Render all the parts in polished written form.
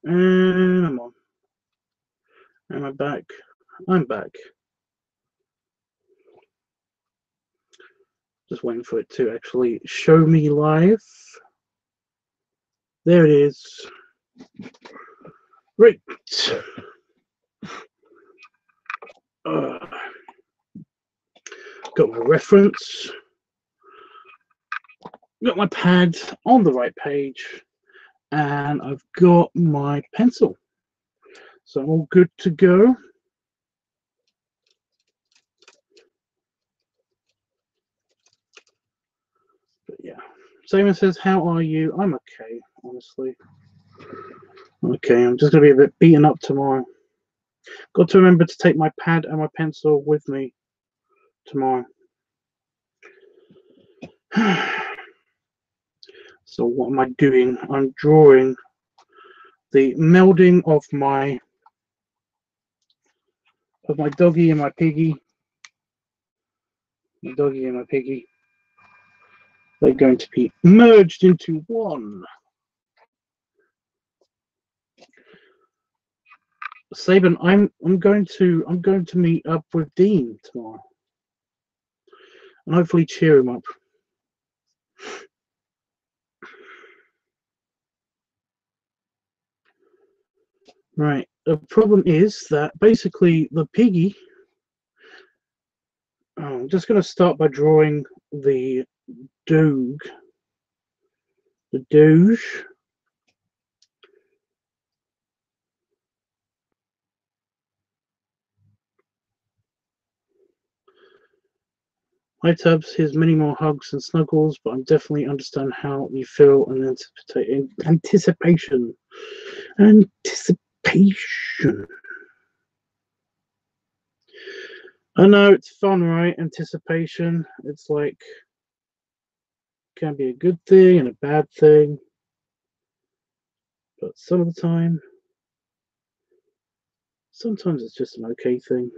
And I'm on. Am I back? I'm back. Just waiting for it to actually show me live. There it is. Right. Got my reference. Got my pad on the right page. And I've got my pencil. So I'm all good to go. But yeah. Simon says, how are you? I'm okay, honestly. Okay, I'm just going to be a bit beaten up tomorrow. Got to remember to take my pad and my pencil with me tomorrow. So what am I doing? I'm drawing the melding of my doggy and my piggy. My doggy and my piggy. They're going to be merged into one. Saban, I'm going to meet up with Dean tomorrow. And hopefully cheer him up. Right. The problem is that basically the piggy. I'm just going to start by drawing the doge. The doge. Hi Tubbs, here's many more hugs and snuggles, but I definitely understand how you feel and anticipation. Anticipation. I know it's fun, right? Anticipation. It's like can be a good thing and a bad thing, but some of the time, sometimes it's just an okay thing.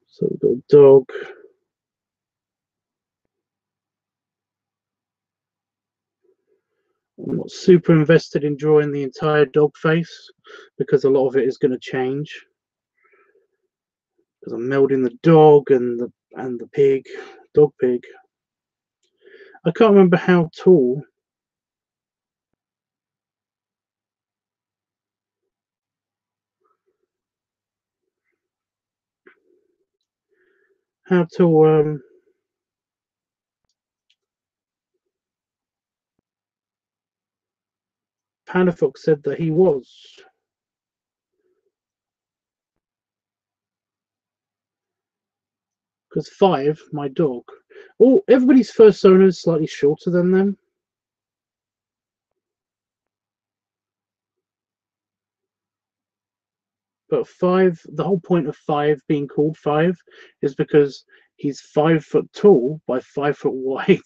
So we've got a dog. I'm not super invested in drawing the entire dog face because a lot of it is going to change. Because I'm melding the dog and the pig, dog pig. I can't remember how tall. How tall Panafox said that he was. Because 5, my dog. Oh, everybody's fursona is slightly shorter than them. But 5, the whole point of 5 being called 5 is because he's 5 foot tall by 5 foot wide.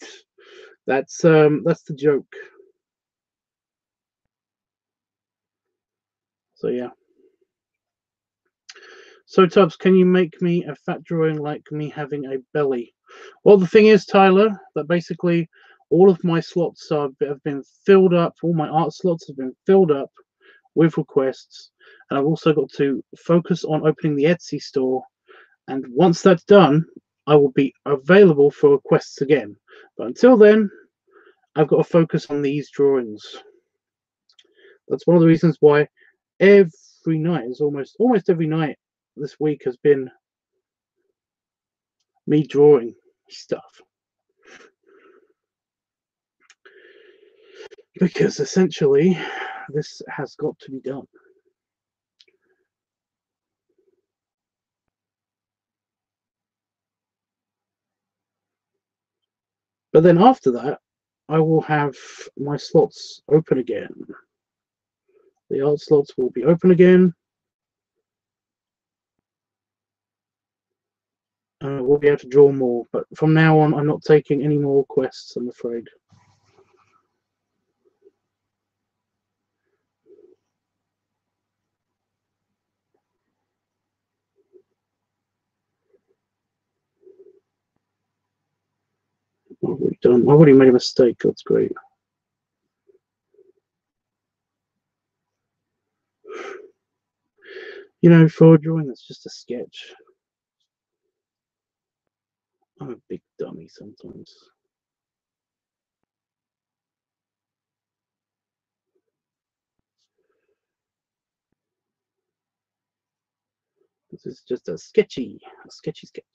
That's the joke. So yeah. So Tubbs, can you make me a fat drawing like me having a belly? Well, the thing is, Tyler, that basically all of my slots have been filled up. All my art slots have been filled up with requests, and I've also got to focus on opening the Etsy store. And once that's done, I will be available for requests again. But until then, I've got to focus on these drawings. That's one of the reasons why every night is almost every night this week has been me drawing stuff. Because essentially, this has got to be done. But then after that, I will have my slots open again. The art slots will be open again. We'll be able to draw more. But from now on, I'm not taking any more requests, I'm afraid. What have we done? I've already made a mistake. That's great. You know, for a drawing that's just a sketch. I'm a big dummy sometimes. This is just a sketchy sketch.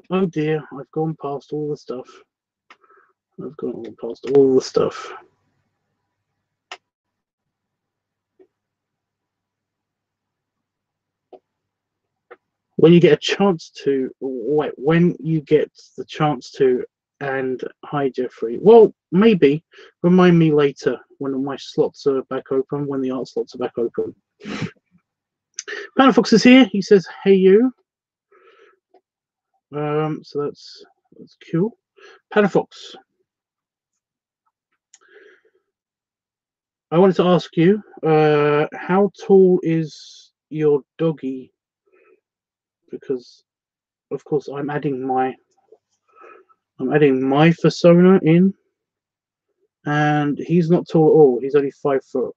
Oh dear, I've gone past all the stuff. I've gone past all the stuff. When you get a chance to, when you get the chance to, and hi Jeffrey. Well, maybe remind me later when my slots are back open. When the art slots are back open. Panafox is here. He says, "Hey you." So that's cool. Panafox, I wanted to ask you, how tall is your doggy? Because of course I'm adding my fursona in, and he's not tall at all. He's only 5 foot.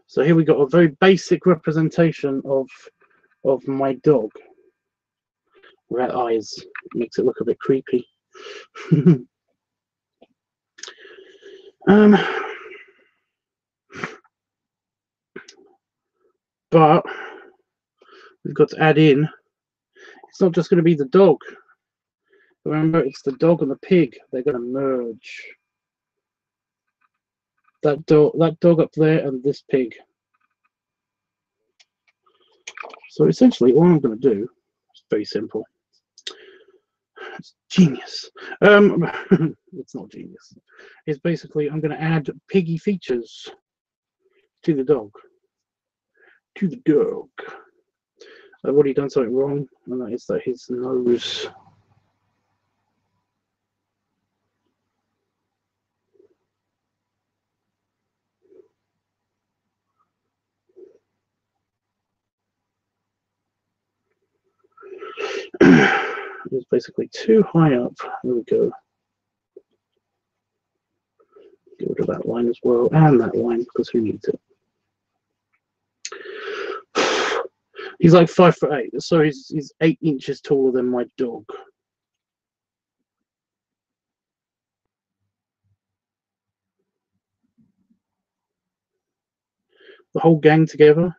So here we got a very basic representation of my dog. Red eyes makes it look a bit creepy. um, but we've got to add in. It's not just going to be the dog. Remember, it's the dog and the pig. They're going to merge. That dog up there, and this pig. So essentially, all I'm going to do is very simple. It's genius. It's not genius. It's basically I'm going to add piggy features to the dog. I've already done something wrong, and that is that his nose. Is basically too high up. There we go. Get rid of that line as well, and that line, because who needs it? He's like 5'8", so he's 8 inches taller than my dog. The whole gang together.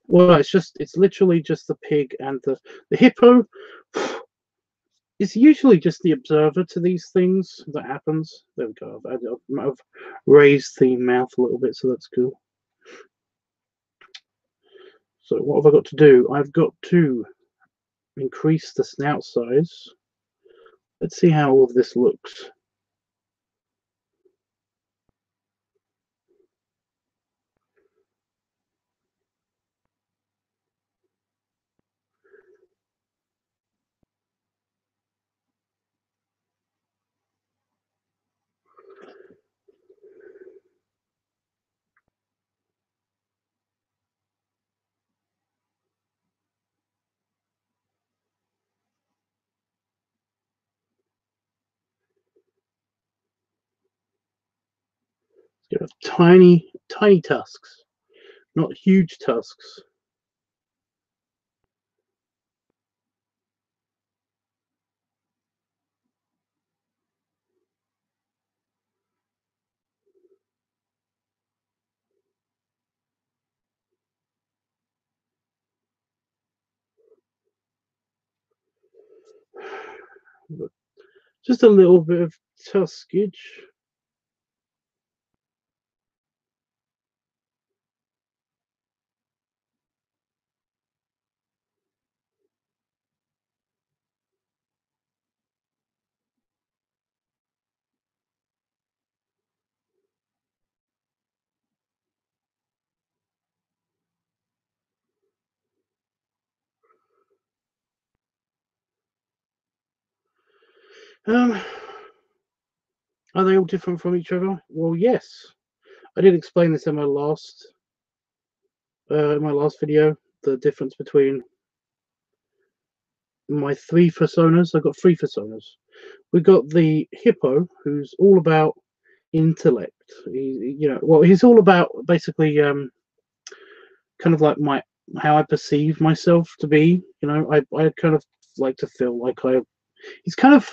Well, it's literally just the pig and the hippo. It's usually just the observer to these things that happens. There we go. I've raised the mouth a little bit, so that's cool. So what have I got to do? I've got to increase the snout size. Let's see how all of this looks. You have tiny tusks, not huge tusks. Just a little bit of tuskage. Um, are they all different from each other? Well, yes. I did explain this in my last video. The difference between my three fursonas. I've got three fursonas. We got the hippo, who's all about intellect. He's all about basically kind of like my how I perceive myself to be. I kind of like to feel like he's kind of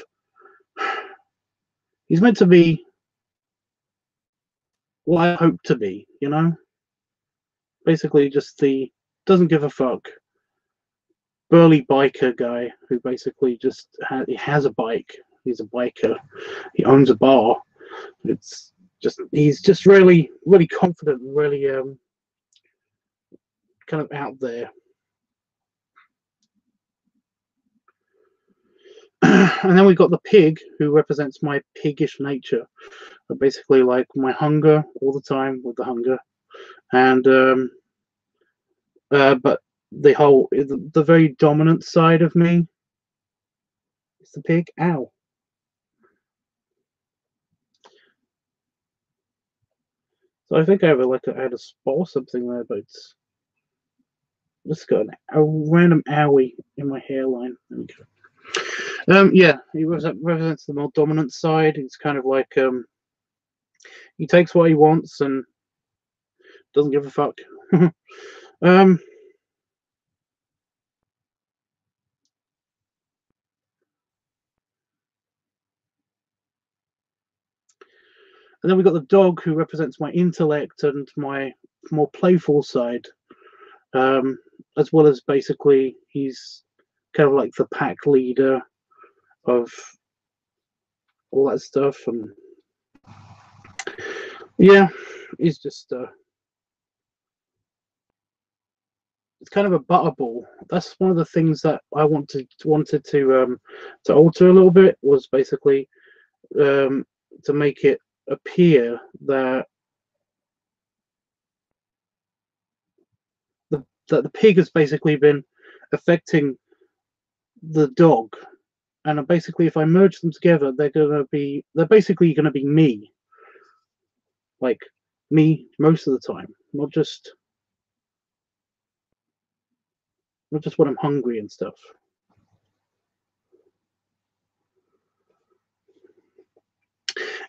he's meant to be what I hope to be. Basically just the doesn't give a fuck burly biker guy who basically just he has a bike. He's a biker. He owns a bar. It's just he's just really really confident and really kind of out there. And then we've got the pig, who represents my piggish nature. Basically, like my hunger all the time with the hunger, and but the very dominant side of me is the pig. Ow! So I think I had a spot or something there, but it's just got a random owie in my hairline. There we go. Yeah, he represents the more dominant side. He's kind of like he takes what he wants and doesn't give a fuck. And then we've got the dog, who represents my intellect and my more playful side, as well as basically he's kind of like the pack leader of all that stuff. And yeah, he's just it's kind of a butterball. That's one of the things that I wanted to alter a little bit, was basically to make it appear that the pig has basically been affecting the dog, and basically if I merge them together, they're basically gonna be me, like me most of the time, not just when I'm hungry and stuff.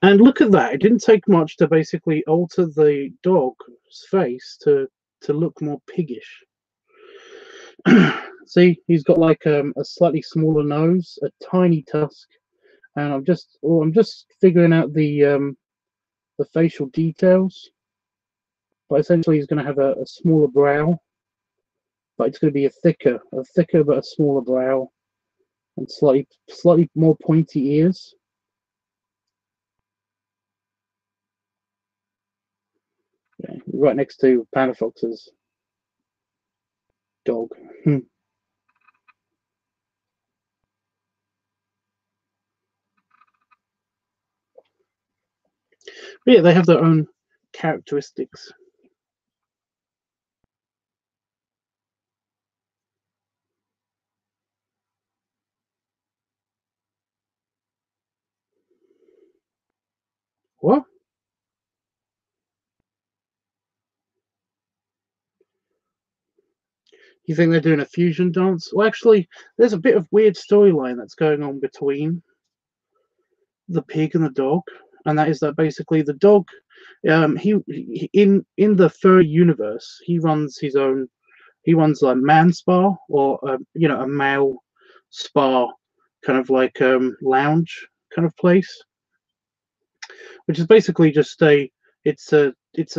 And look at that! It didn't take much to basically alter the dog's face to look more piggish. See, he's got like a slightly smaller nose, a tiny tusk, and I'm just figuring out the facial details. But essentially, he's going to have a smaller brow, but it's going to be a thicker but a smaller brow, and slightly more pointy ears. Yeah, right next to Panda Fox's dog. But yeah, they have their own characteristics. What? You think they're doing a fusion dance? Well, actually, there's a bit of weird storyline that's going on between the pig and the dog, and that is that basically the dog, he in the furry universe, he runs his own. He runs a man spa, or a male spa, kind of like lounge kind of place, which is basically just it's a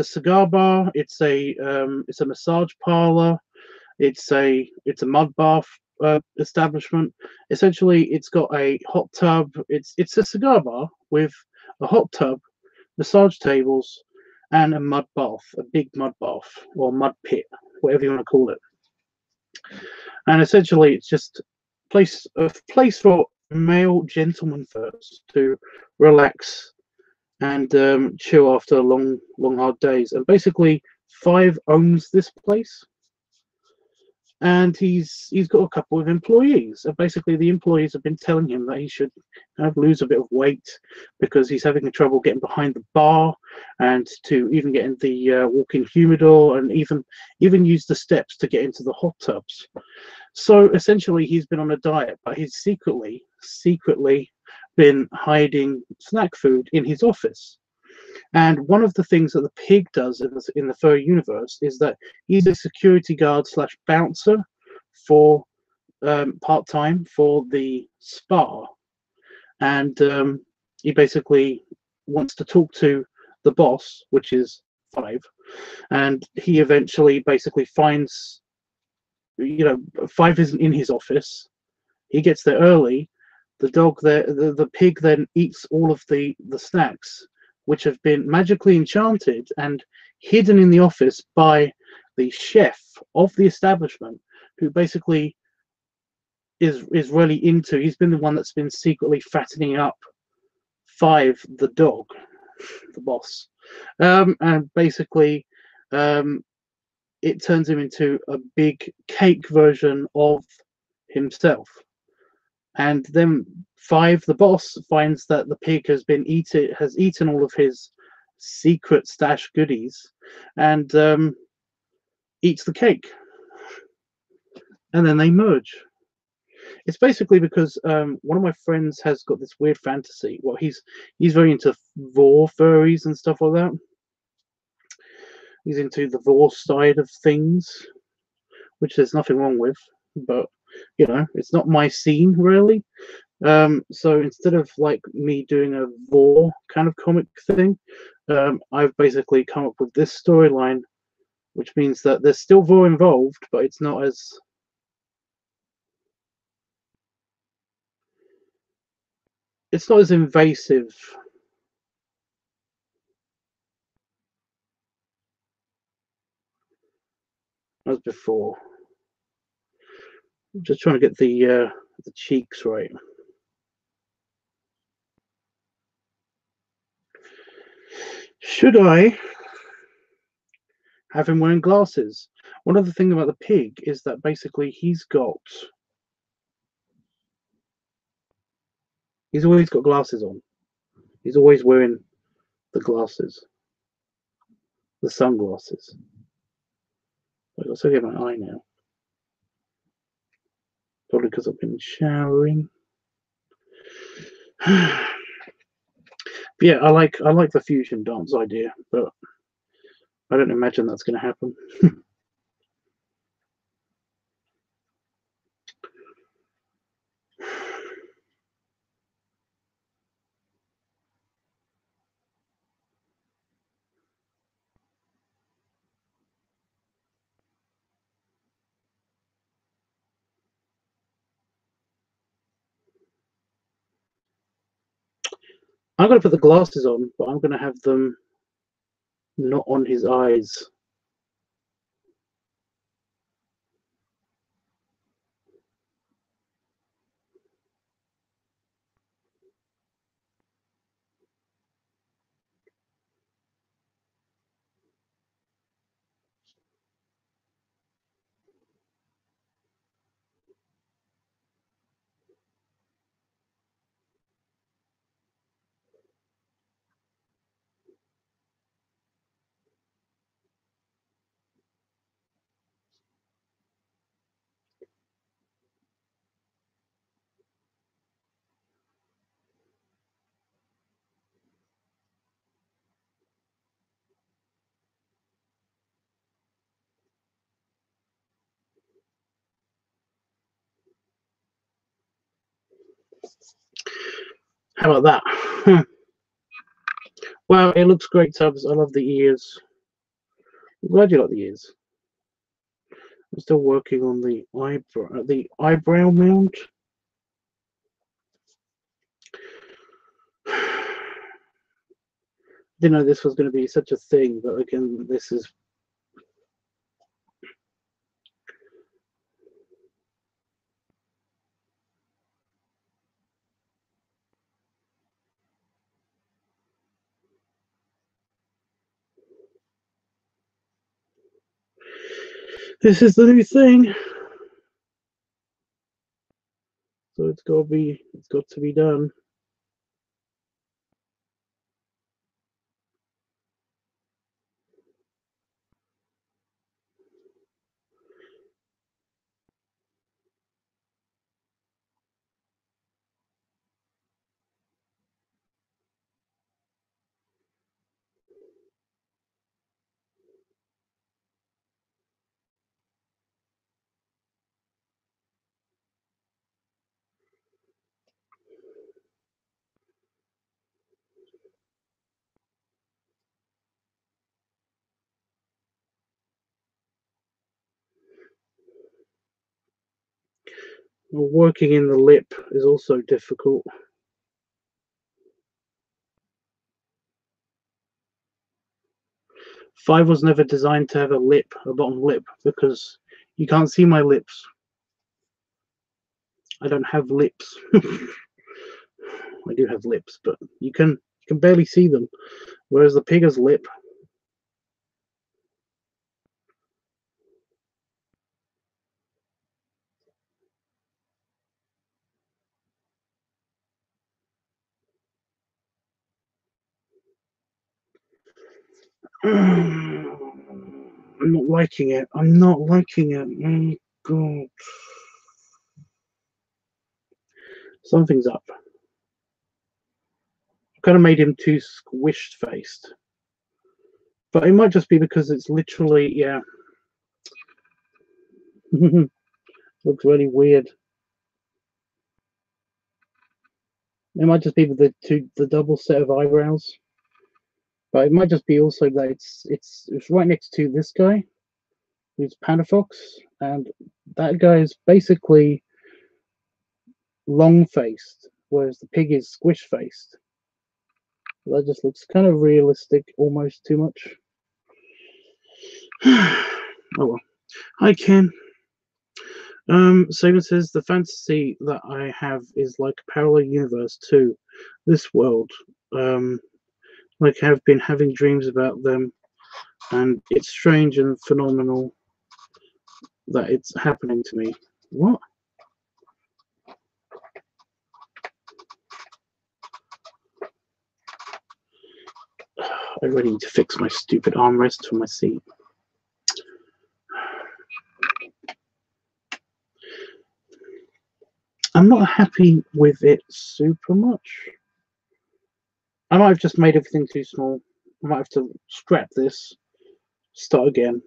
cigar bar, it's a massage parlor, it's a mud bath establishment. Essentially, it's got a hot tub. It's a cigar bar with a hot tub, massage tables, and a mud bath, a big mud bath or mud pit, whatever you want to call it. And essentially, it's just a place for male gentlemen first to relax and chill after long hard days. And basically, Five owns this place, and he's got a couple of employees. And basically, the employees have been telling him that he should lose a bit of weight because he's having trouble getting behind the bar, and to even get in the walk-in humidor, and even use the steps to get into the hot tubs. So essentially, he's been on a diet, but he's secretly been hiding snack food in his office. And one of the things that the pig does in the fur universe is that he's a security guard slash bouncer for part-time for the spa. And he basically wants to talk to the boss, which is Five. And he eventually basically finds, Five isn't in his office. He gets there early. The dog there, the pig then eats all of the snacks, which have been magically enchanted and hidden in the office by the chef of the establishment, who basically is really into. He's been the one that's been secretly fattening up Five, the dog, the boss, and basically, it turns him into a big cake version of himself. And then Five, the boss, finds that the pig has eaten all of his secret stash goodies, and eats the cake. And then they merge. It's basically because one of my friends has got this weird fantasy. Well, he's very into vor furries and stuff like that. He's into the vor side of things, which there's nothing wrong with, but it's not my scene really. So instead of like me doing a vor kind of comic thing, I've basically come up with this storyline, which means that there's still vor involved, but it's not as invasive as before. I'm just trying to get the cheeks right. Should I have him wearing glasses? One other thing about the pig is that basically he's always got glasses on. He's always wearing the glasses, the sunglasses. I've got to get my eye now. Probably because I've been showering. Yeah, I like the fusion dance idea, but I don't imagine that's going to happen. I'm going to put the glasses on, but I'm going to have them not on his eyes. How about that? Wow, it looks great, Tubbs. I love the ears. I'm glad you like the ears. I'm still working on the eyebrow mount. Didn't know this was going to be such a thing, but again, this is. This is the new thing. it's got to be done. Working in the lip is also difficult. Five was never designed to have a bottom lip, because you can't see my lips. I don't have lips. I do have lips, but you can barely see them. Whereas the pig has lip. I'm not liking it. I'm not liking it. Oh, God. Something's up. Kind of made him too squished faced. But it might just be because it's literally, yeah. Looks really weird. It might just be the double set of eyebrows. But it might just be also that it's right next to this guy, who's Panda Fox, and that guy is basically long faced, whereas the pig is squish faced. That just looks kind of realistic, almost too much. Oh well. Hi Ken. Saban says the fantasy that I have is like a parallel universe to this world. Like I've been having dreams about them, and it's strange and phenomenal that it's happening to me. What? I really need to fix my stupid armrest for my seat. I'm not happy with it super much. I might have just made everything too small. I might have to scrap this, start again.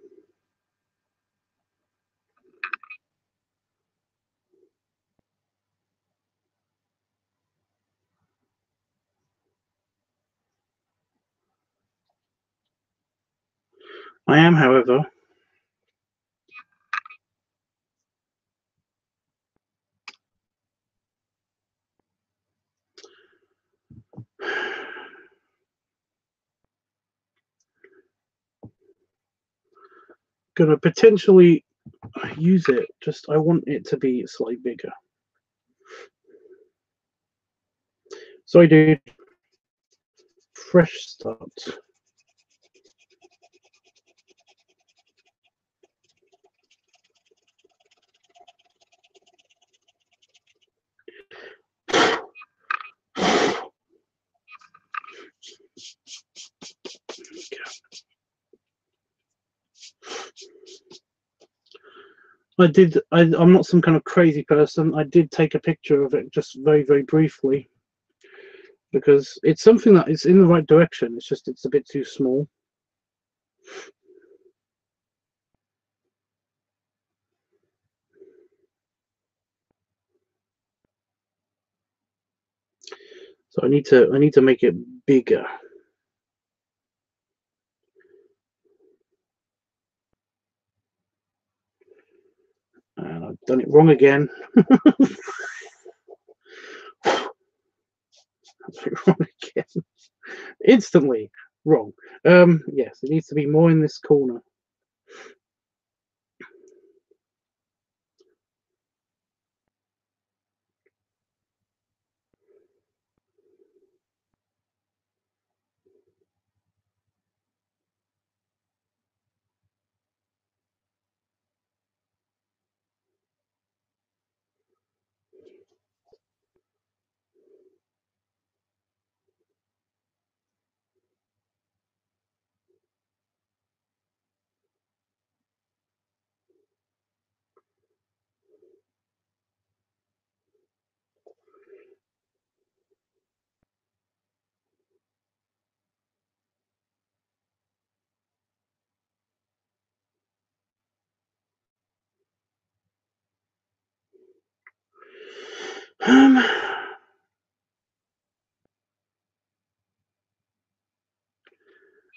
I am, however, going to potentially use it. Just I want it to be slightly bigger. Sorry, dude. Fresh start. I'm not some kind of crazy person. I did take a picture of it just very, very briefly, because it's something that is in the right direction. It's just it's a bit too small. So I need to make it bigger. And I've done it wrong again. Wrong again. Instantly wrong. Yes, it needs to be more in this corner.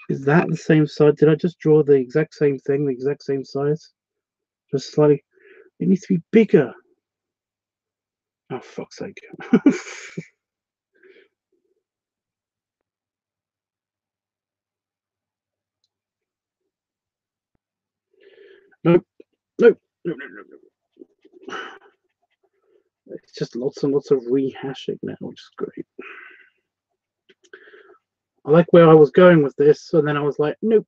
Is that the same size? Did I just draw the exact same thing, the exact same size? Just slightly. It needs to be bigger. Oh, fuck's sake. Nope. Nope. No, no, no, no. It's just lots and lots of rehashing now, which is great. I like where I was going with this, and then I was like, nope.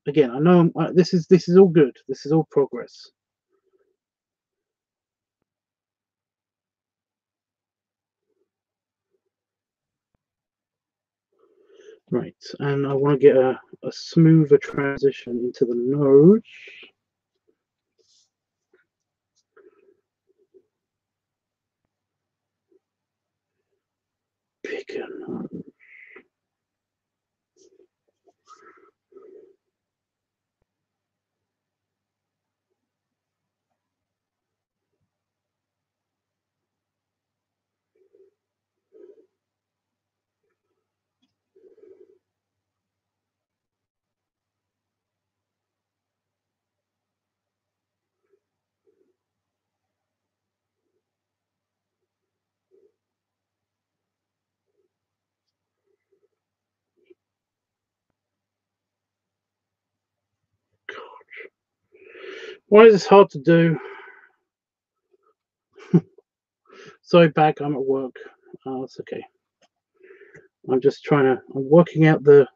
Again, I know this is all good. This is all progress. Right, and I want to get a smoother transition into the nose. Bigger nose. Why is this hard to do? Sorry, back. I'm at work. It's okay. I'm just I'm working out the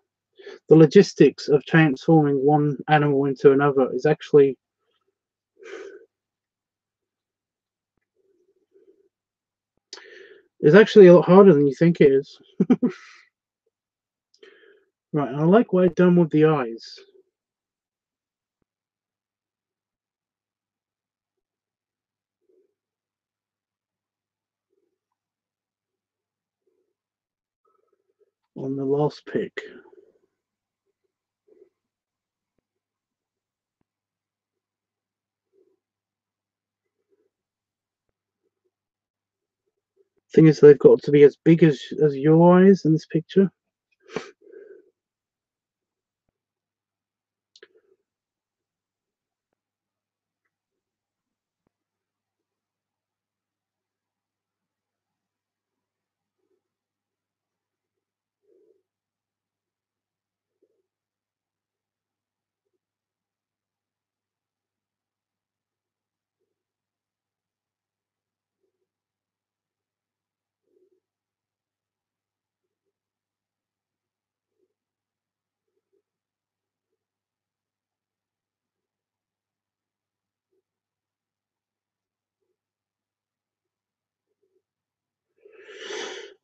logistics of transforming one animal into another is actually a lot harder than you think it is. Right, I like what I've done with the eyes. On the last pick. Thing is, they've got to be as big as your eyes in this picture.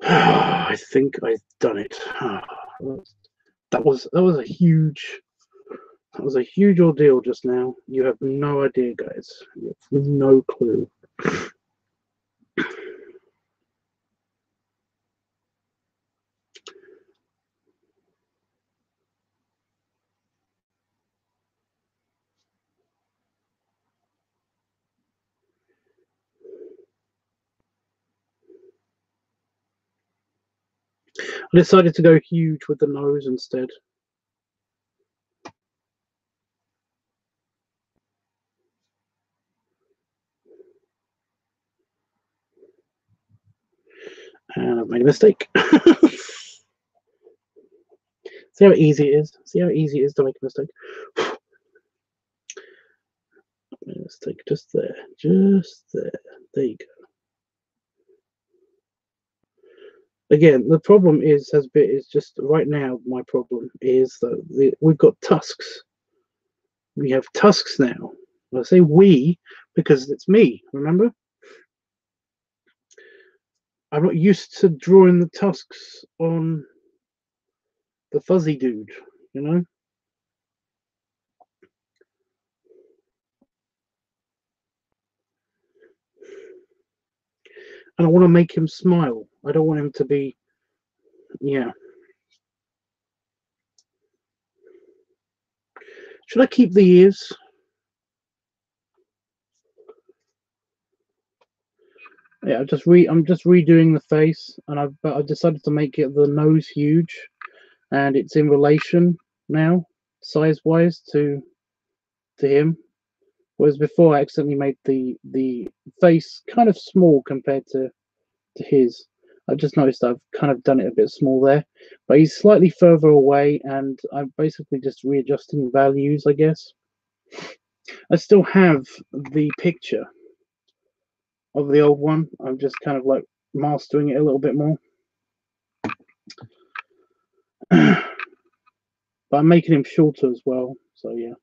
I think I've done it. That was a huge ordeal just now. You have no idea, guys. You have no clue. I decided to go huge with the nose instead. And I've made a mistake. See how easy it is? See how easy it is to make a mistake? Mistake just there. Just there. There you go. Again, the problem is just right now. My problem is that we've got tusks. We have tusks now. I say we because it's me. Remember, I'm not used to drawing the tusks on the fuzzy dude. You know, and I want to make him smile. I don't want him to be, yeah. Should I keep the ears? Yeah, I'm just redoing the face, and I've decided to make it the nose huge, and it's in relation now, size wise to him. Whereas before I accidentally made the face kind of small compared to his. I've just noticed I've kind of done it a bit small there, but he's slightly further away, and I'm basically just readjusting values, I guess. I still have the picture of the old one. I'm just kind of like mastering it a little bit more. But I'm making him shorter as well, so yeah.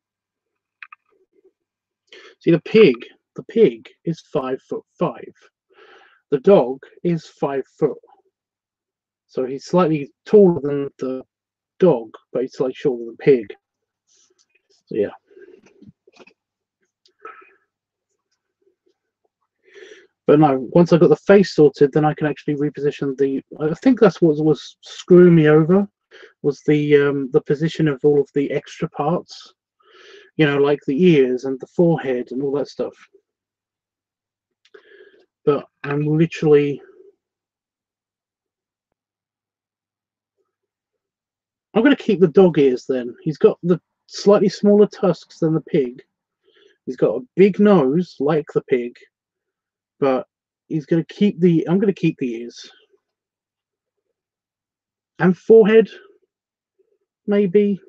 See, the pig is 5'5". The dog is 5 foot. So he's slightly taller than the dog, but he's slightly shorter than the pig. So yeah. But no, once I got the face sorted, then I can actually reposition the. I think that's what was screwing me over, was the position of all of the extra parts. You know, like the ears and the forehead and all that stuff. But I'm literally. I'm going to keep the dog ears then. He's got the slightly smaller tusks than the pig. He's got a big nose like the pig, but he's going to keep the. I'm going to keep the ears and forehead, maybe.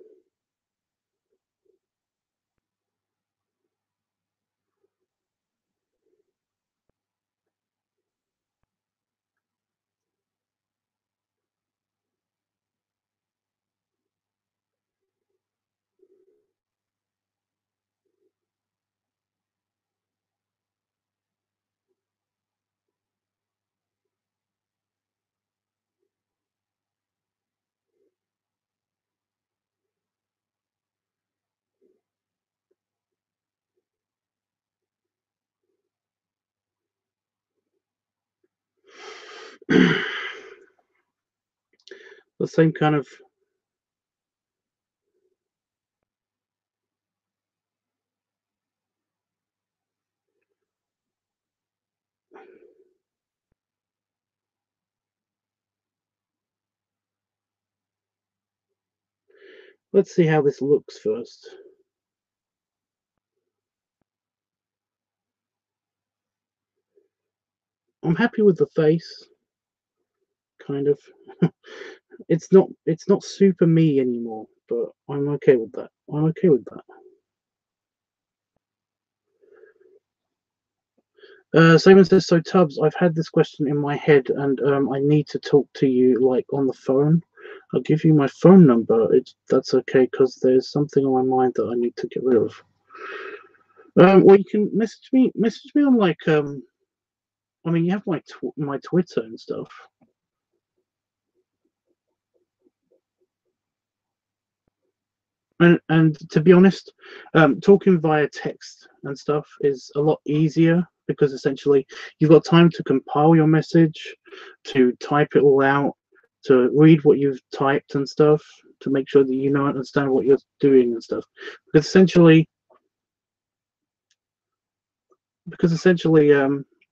The same kind of. Let's see how this looks first. I'm happy with the face, kind of. It's not super me anymore, but I'm okay with that. I'm okay with that. Simon says, so Tubbs, I've had this question in my head, and I need to talk to you like on the phone. I'll give you my phone number. That's okay because there's something on my mind that I need to get rid of. Well, you can message me on like I mean, you have my Twitter and stuff. And to be honest, talking via text and stuff is a lot easier because essentially you've got time to compile your message, to type it all out, to read what you've typed and stuff, to make sure that you know and understand what you're doing and stuff. Because essentially,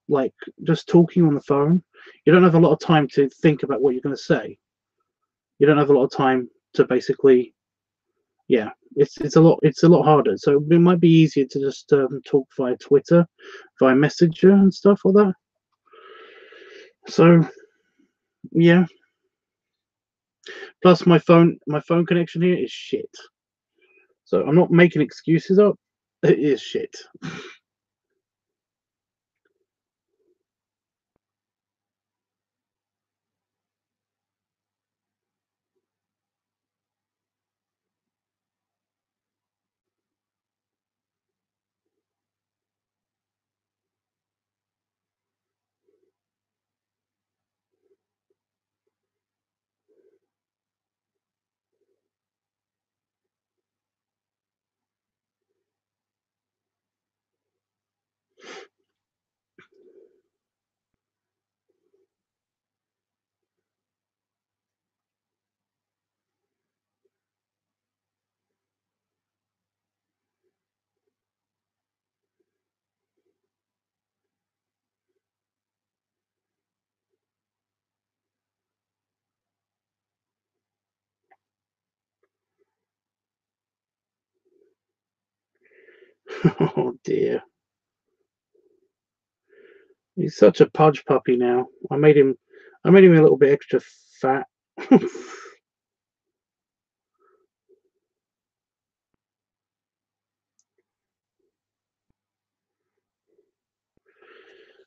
like just talking on the phone, you don't have a lot of time to think about what you're going to say. You don't have a lot of time to basically, yeah, it's a lot harder. So it might be easier to just talk via Twitter, via Messenger and stuff like that. So yeah. Plus my phone connection here is shit. So I'm not making excuses up. It is shit. Oh dear. He's such a pudge puppy now. I made him a little bit extra fat.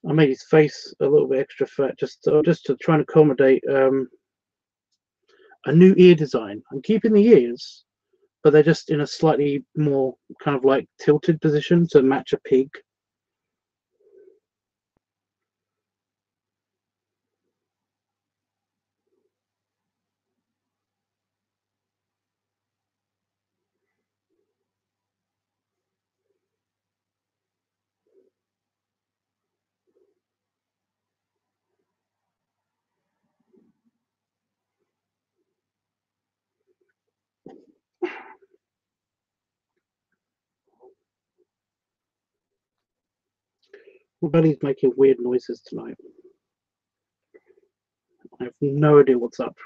I made his face a little bit extra fat just to try and accommodate a new ear design. I'm keeping the ears, but they're just in a slightly more kind of like tilted position to match a pig. But he's making weird noises tonight. I have no idea what's up.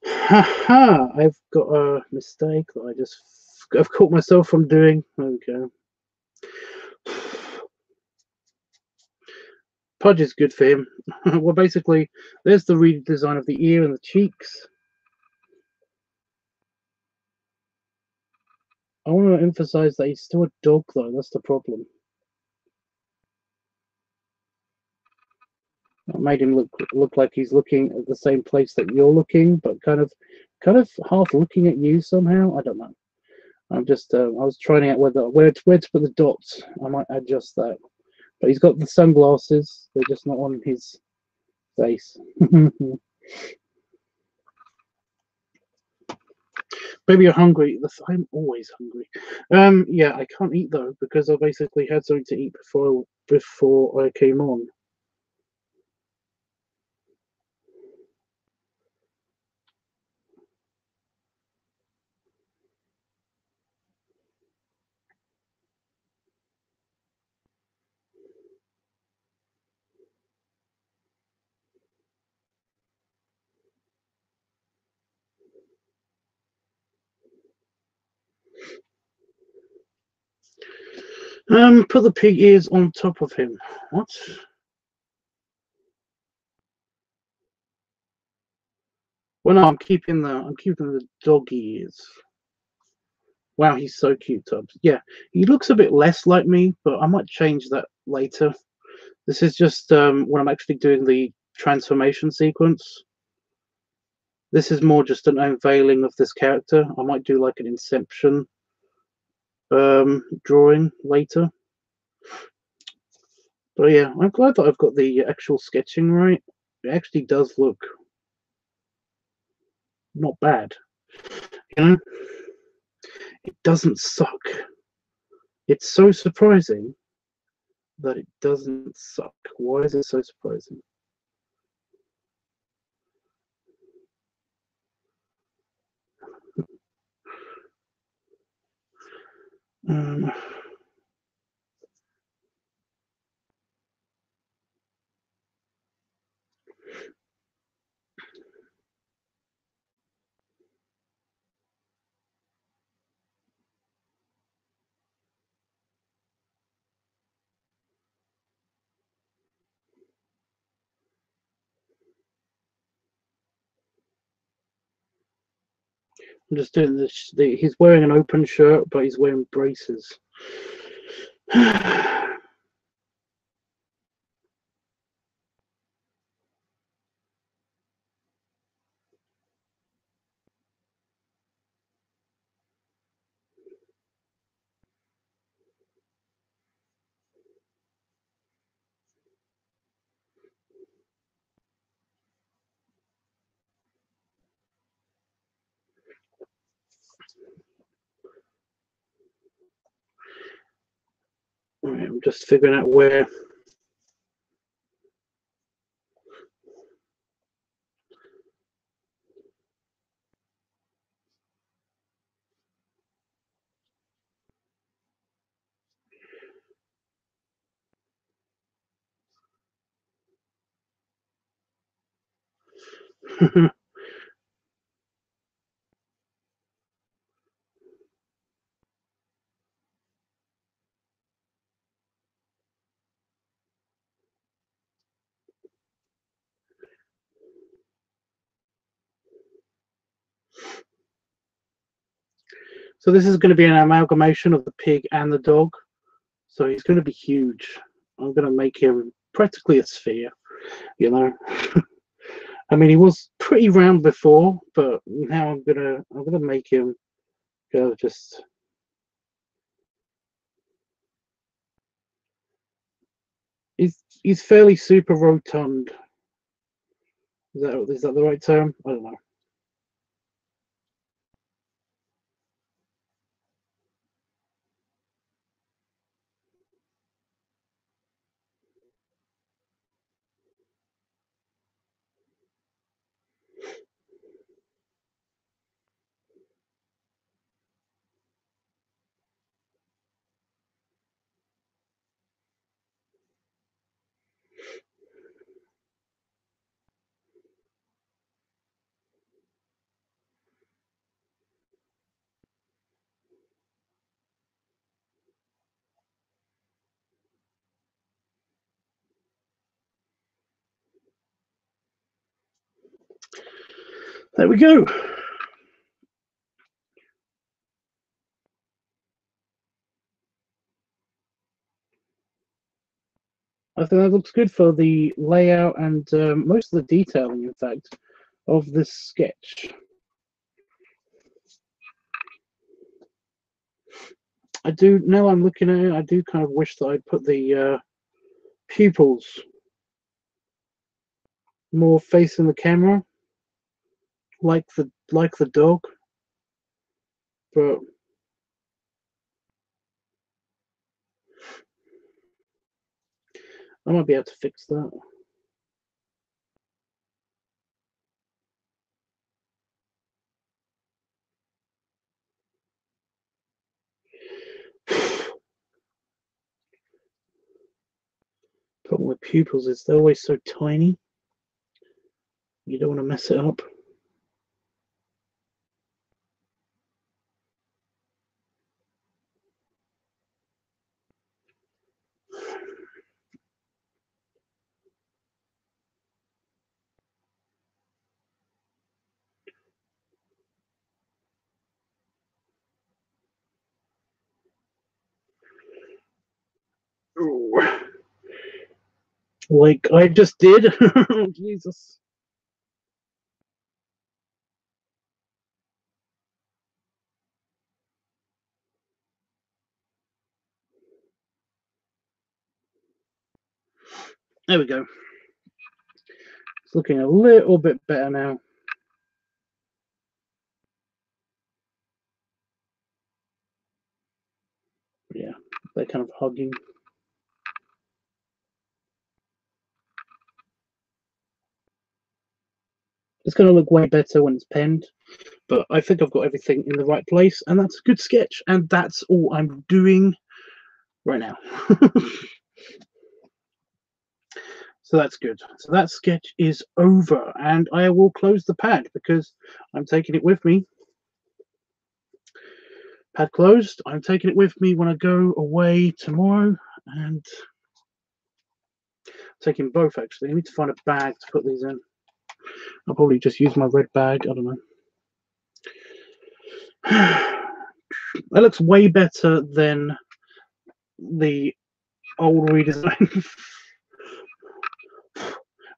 Haha! I've got a mistake that I've caught myself from doing. There we go. Pudge is good for him. Well, basically, there's the redesign of the ear and the cheeks. I want to emphasize that he's still a dog, though. That's the problem. That made him look like he's looking at the same place that you're looking, but kind of half looking at you somehow. I don't know. I was trying out where to put the dots. I might adjust that. But he's got the sunglasses. They're just not on his face. Maybe you're hungry. I'm always hungry. Yeah, I can't eat though because I basically had something to eat before I came on. Put the pig ears on top of him. What? Well, no, I'm keeping the doggy ears. Wow, he's so cute, Tubbs. Yeah, he looks a bit less like me, but I might change that later. This is just when I'm actually doing the transformation sequence. This is more just an unveiling of this character. I might do like an Inception drawing later. But yeah, I'm glad that I've got the actual sketching right. It actually does look not bad. You know, it doesn't suck. It's so surprising that it doesn't suck. Why is it so surprising? Um, I'm just doing this. He's wearing an open shirt, but he's wearing braces. I'm just figuring out where. So this is going to be an amalgamation of the pig and the dog. So he's going to be huge. I'm going to make him practically a sphere, you know. I mean, he was pretty round before, but now I'm gonna make him go just. He's fairly super rotund. Is that the right term? I don't know. There we go. I think that looks good for the layout and most of the detailing, in fact, of this sketch. I do, now I'm looking at it, I do kind of wish that I'd put the pupils more facing the camera, like the dog, but I might be able to fix that. Problem with pupils is they're always so tiny. You don't want to mess it up. Ooh. Like I just did. Jesus. There we go. It's looking a little bit better now. Yeah, they're kind of hugging. It's going to look way better when it's penned, but I think I've got everything in the right place, and that's a good sketch, and that's all I'm doing right now. So that's good. So that sketch is over, and I will close the pad because I'm taking it with me. Pad closed. I'm taking it with me when I go away tomorrow, and taking both actually. I need to find a bag to put these in. I'll probably just use my red bag. I don't know. That looks way better than the old redesign.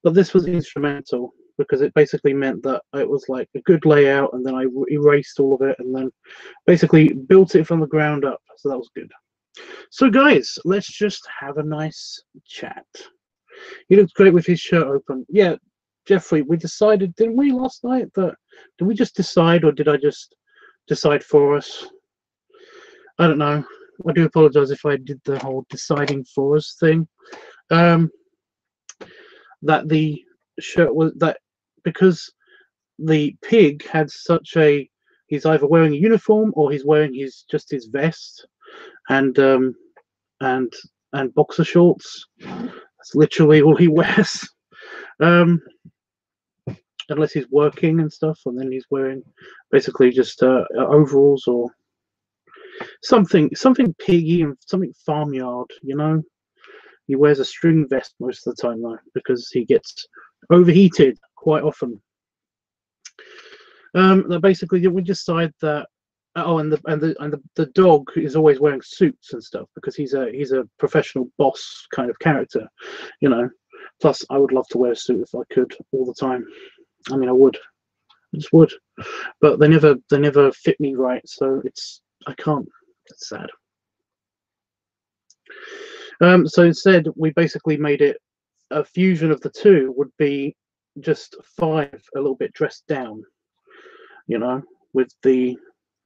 But this was instrumental because it basically meant that it was like a good layout, and then I erased all of it and then basically built it from the ground up. So that was good. So guys, let's just have a nice chat. He looks great with his shirt open. Yeah, Jeffrey, we decided, didn't we, last night? That did we just decide, or did I just decide for us? I don't know. I do apologize if I did the whole deciding for us thing. That the shirt was that because the pig had such a, he's either wearing a uniform or he's wearing just his vest and boxer shorts. That's literally all he wears. unless he's working and stuff, and then he's wearing basically just overalls or something piggy and something farmyard. You know, he wears a string vest most of the time though, because he gets overheated quite often. That basically we decide that. Oh, and the dog is always wearing suits and stuff because he's a professional boss kind of character, you know. Plus, I would love to wear a suit if I could all the time. I mean, I just would, but they never fit me right, so I can't. It's sad. So instead, we basically made it a fusion of the two. Would be just five a little bit dressed down, you know, with the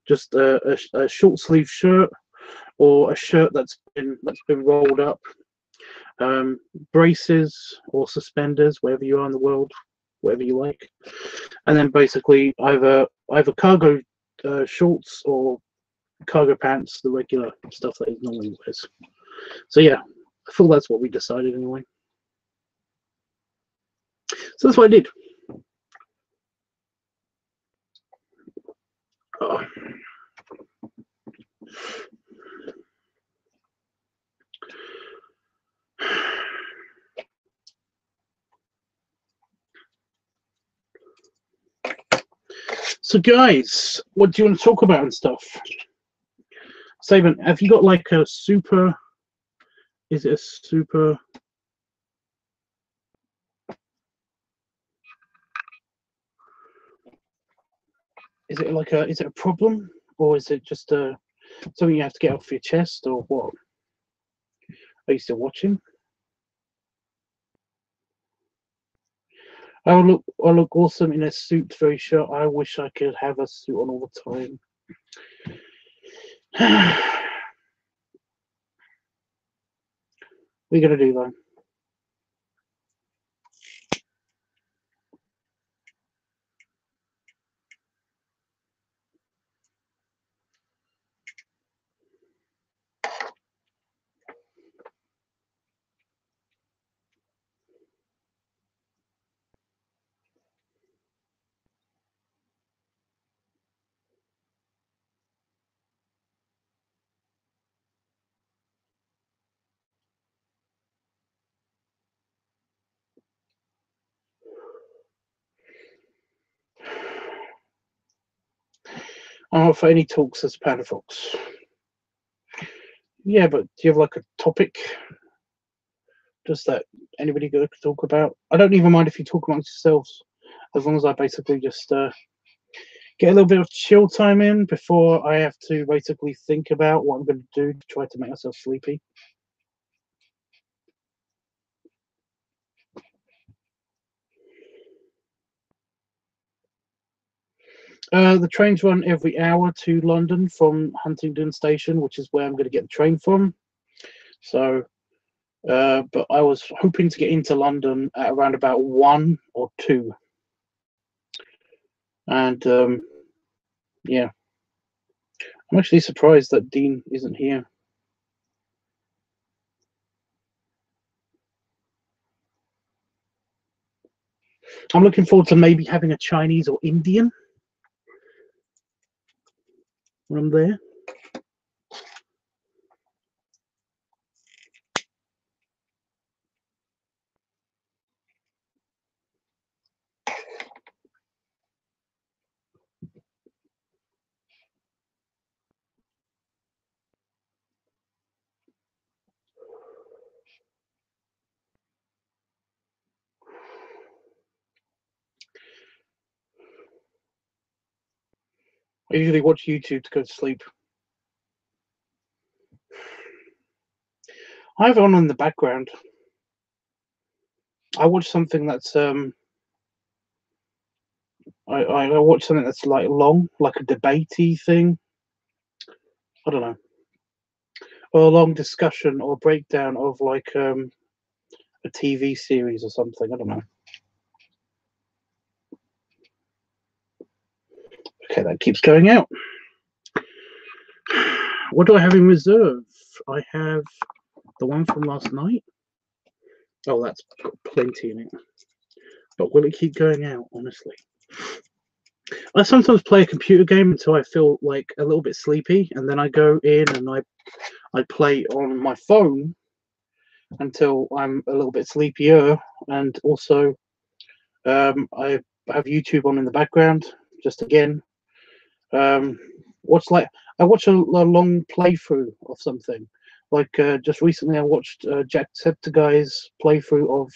just a short sleeve shirt or a shirt that's been rolled up, braces or suspenders, wherever you are in the world, whatever you like, and then basically either cargo shorts or cargo pants, the regular stuff that he normally wears. So yeah, I thought that's what we decided anyway. So that's what I did. Oh. So guys, what do you want to talk about and stuff? Saban, have you got like a super? Is it a super? Is it like is it a problem, or is it just something you have to get off your chest, or what? Are you still watching? I look awesome in a suit, very sure. I wish I could have a suit on all the time. We're gonna do though. I'm not for any talks as Panda Fox. Yeah, but do you have like a topic? Just that anybody could talk about? I don't even mind if you talk amongst yourselves, as long as I basically just get a little bit of chill time in before I have to basically think about what I'm going to do to try to make myself sleepy. The trains run every hour to London from Huntingdon Station, which is where I'm going to get the train from. So, but I was hoping to get into London at around about 1 or 2. And yeah, I'm actually surprised that Dean isn't here. I'm looking forward to maybe having a Chinese or Indian when I'm there. I usually watch YouTube to go to sleep. I have it on in the background. I watch something that's I watch something that's like long, like a debatey thing. I don't know, or a long discussion or breakdown of like a TV series or something. I don't know. Okay, that keeps going out. What do I have in reserve? I have the one from last night. Oh, that's got plenty in it. But will it keep going out, honestly? I sometimes play a computer game until I feel like a little bit sleepy, and then I go in and I play on my phone until I'm a little bit sleepier, and also I have YouTube on in the background, just again. Watch like I watch a long playthrough of something. Like just recently, I watched Jacksepticeye's playthrough of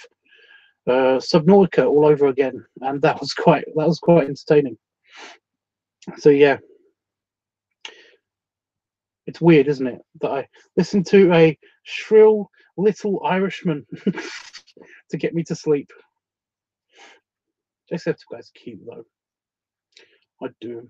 Subnautica all over again, and that was quite entertaining. So yeah, it's weird, isn't it, that I listen to a shrill little Irishman to get me to sleep. Jacksepticeye's cute though. I do.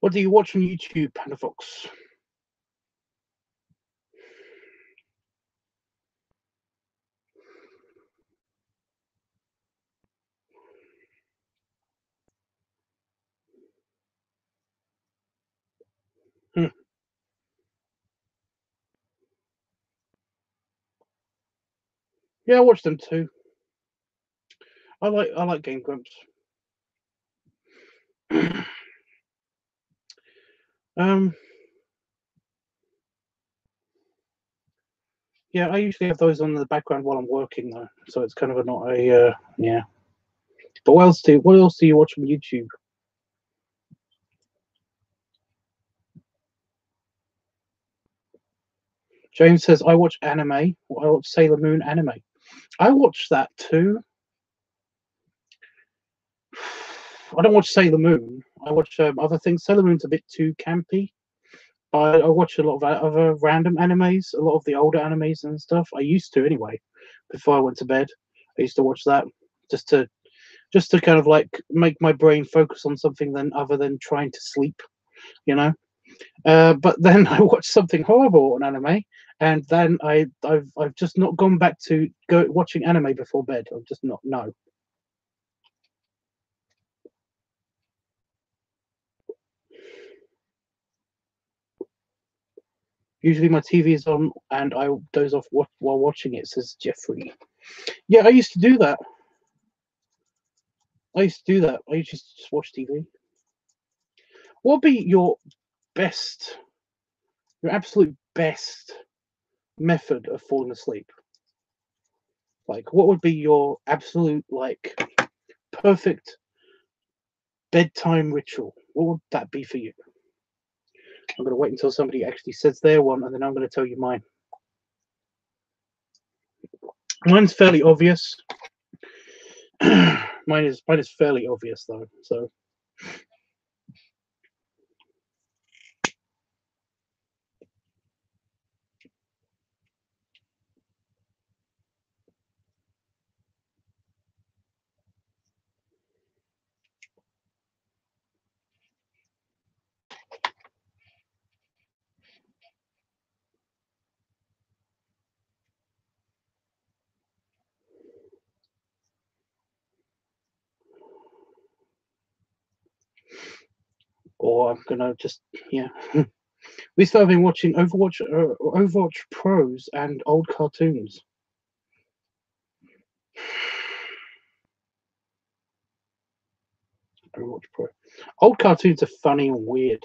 What do you watch on YouTube, Panda Fox? Hmm. Yeah, I watch them too. I like Game Grumps. um, yeah, I usually have those on the background while I'm working though, so it's kind of not a yeah. But what else do you watch on YouTube? James says I watch anime. I watch Sailor Moon anime. I watch that too. I don't watch Sailor Moon. I watch other things. Sailor Moon's a bit too campy. I watch a lot of other random animes, a lot of the older animes and stuff. I used to anyway. Before I went to bed, I used to watch that just to kind of like make my brain focus on something then other than trying to sleep, you know. But then I watched something horrible on anime, and then I've just not gone back to watching anime before bed. I've just not no. Usually my TV is on and I doze off while watching it, says Jeffrey. Yeah, I used to do that. I used to do that. I used to just watch TV. What would be best, your absolute best method of falling asleep? Like, what would be your absolute, like, perfect bedtime ritual? What would that be for you? I'm going to wait until somebody actually says their one, and then I'm going to tell you mine. Mine's fairly obvious. mine is fairly obvious though. So, or I'm gonna just yeah. We started been watching Overwatch Pros and old cartoons. Overwatch Pro. Old cartoons are funny and weird.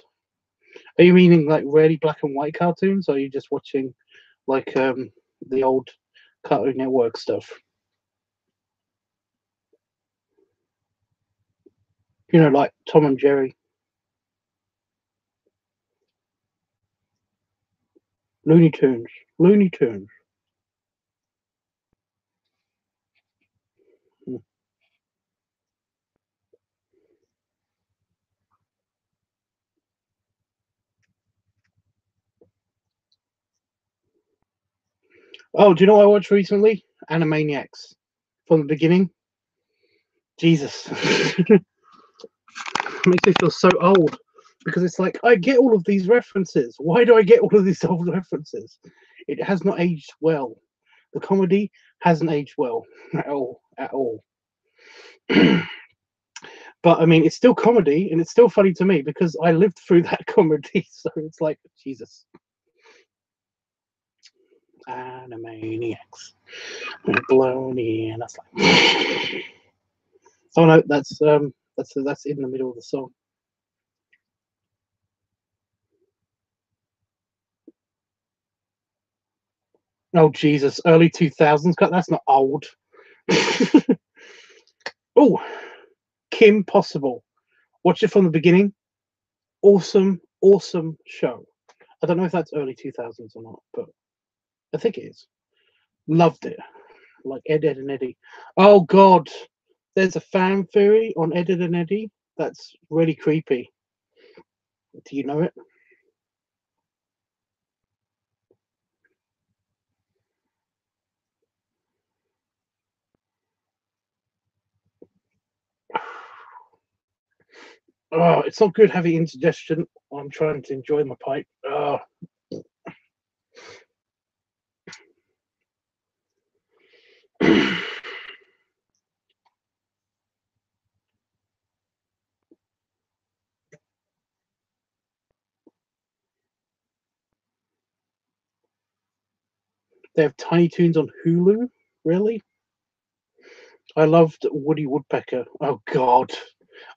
Are you meaning like really black and white cartoons, or are you just watching like the old Cartoon Network stuff? You know, like Tom and Jerry, Looney Tunes, Looney Tunes. Hmm. Oh, do you know what I watched recently? Animaniacs from the beginning. Jesus. It makes me feel so old because it's like I get all of these references. Why do I get all of these old references? It has not aged well. The comedy hasn't aged well at all. At all. But I mean, it's still comedy and it's still funny to me because I lived through that comedy. So it's like, Jesus. Animaniacs. Baloney. And that's like, oh no, that's in the middle of the song. Oh Jesus, early 2000s. That's not old. Oh, Kim Possible. Watch it from the beginning. Awesome, awesome show. I don't know if that's early 2000s or not, but I think it is. Loved it. Like Ed, Ed and Eddie. Oh God, there's a fan theory on Ed, Ed and Eddie that's really creepy. Do you know it? Oh, it's not good having indigestion. I'm trying to enjoy my pipe. Oh. They have Tiny Toons on Hulu? Really? I loved Woody Woodpecker. Oh God.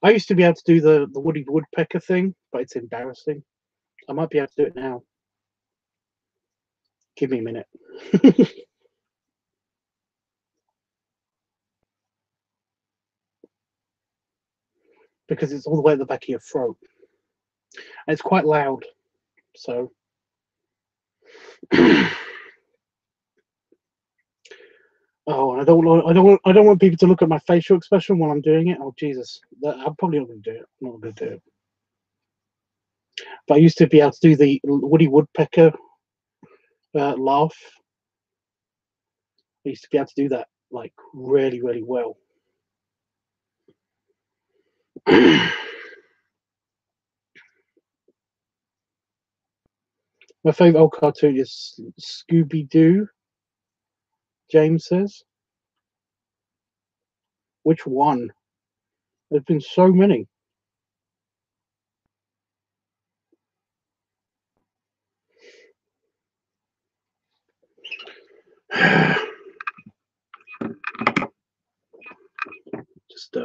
I used to be able to do the Woody Woodpecker thing, but it's embarrassing. I might be able to do it now. Give me a minute. Because it's all the way at the back of your throat. And it's quite loud. So oh, I don't want people to look at my facial expression while I'm doing it. Oh Jesus. I'm probably not gonna do it. I'm not gonna do it. But I used to be able to do the Woody Woodpecker laugh. I used to be able to do that like really, really well. My favourite old cartoon is Scooby-Doo, James says. Which one? There's been so many. Just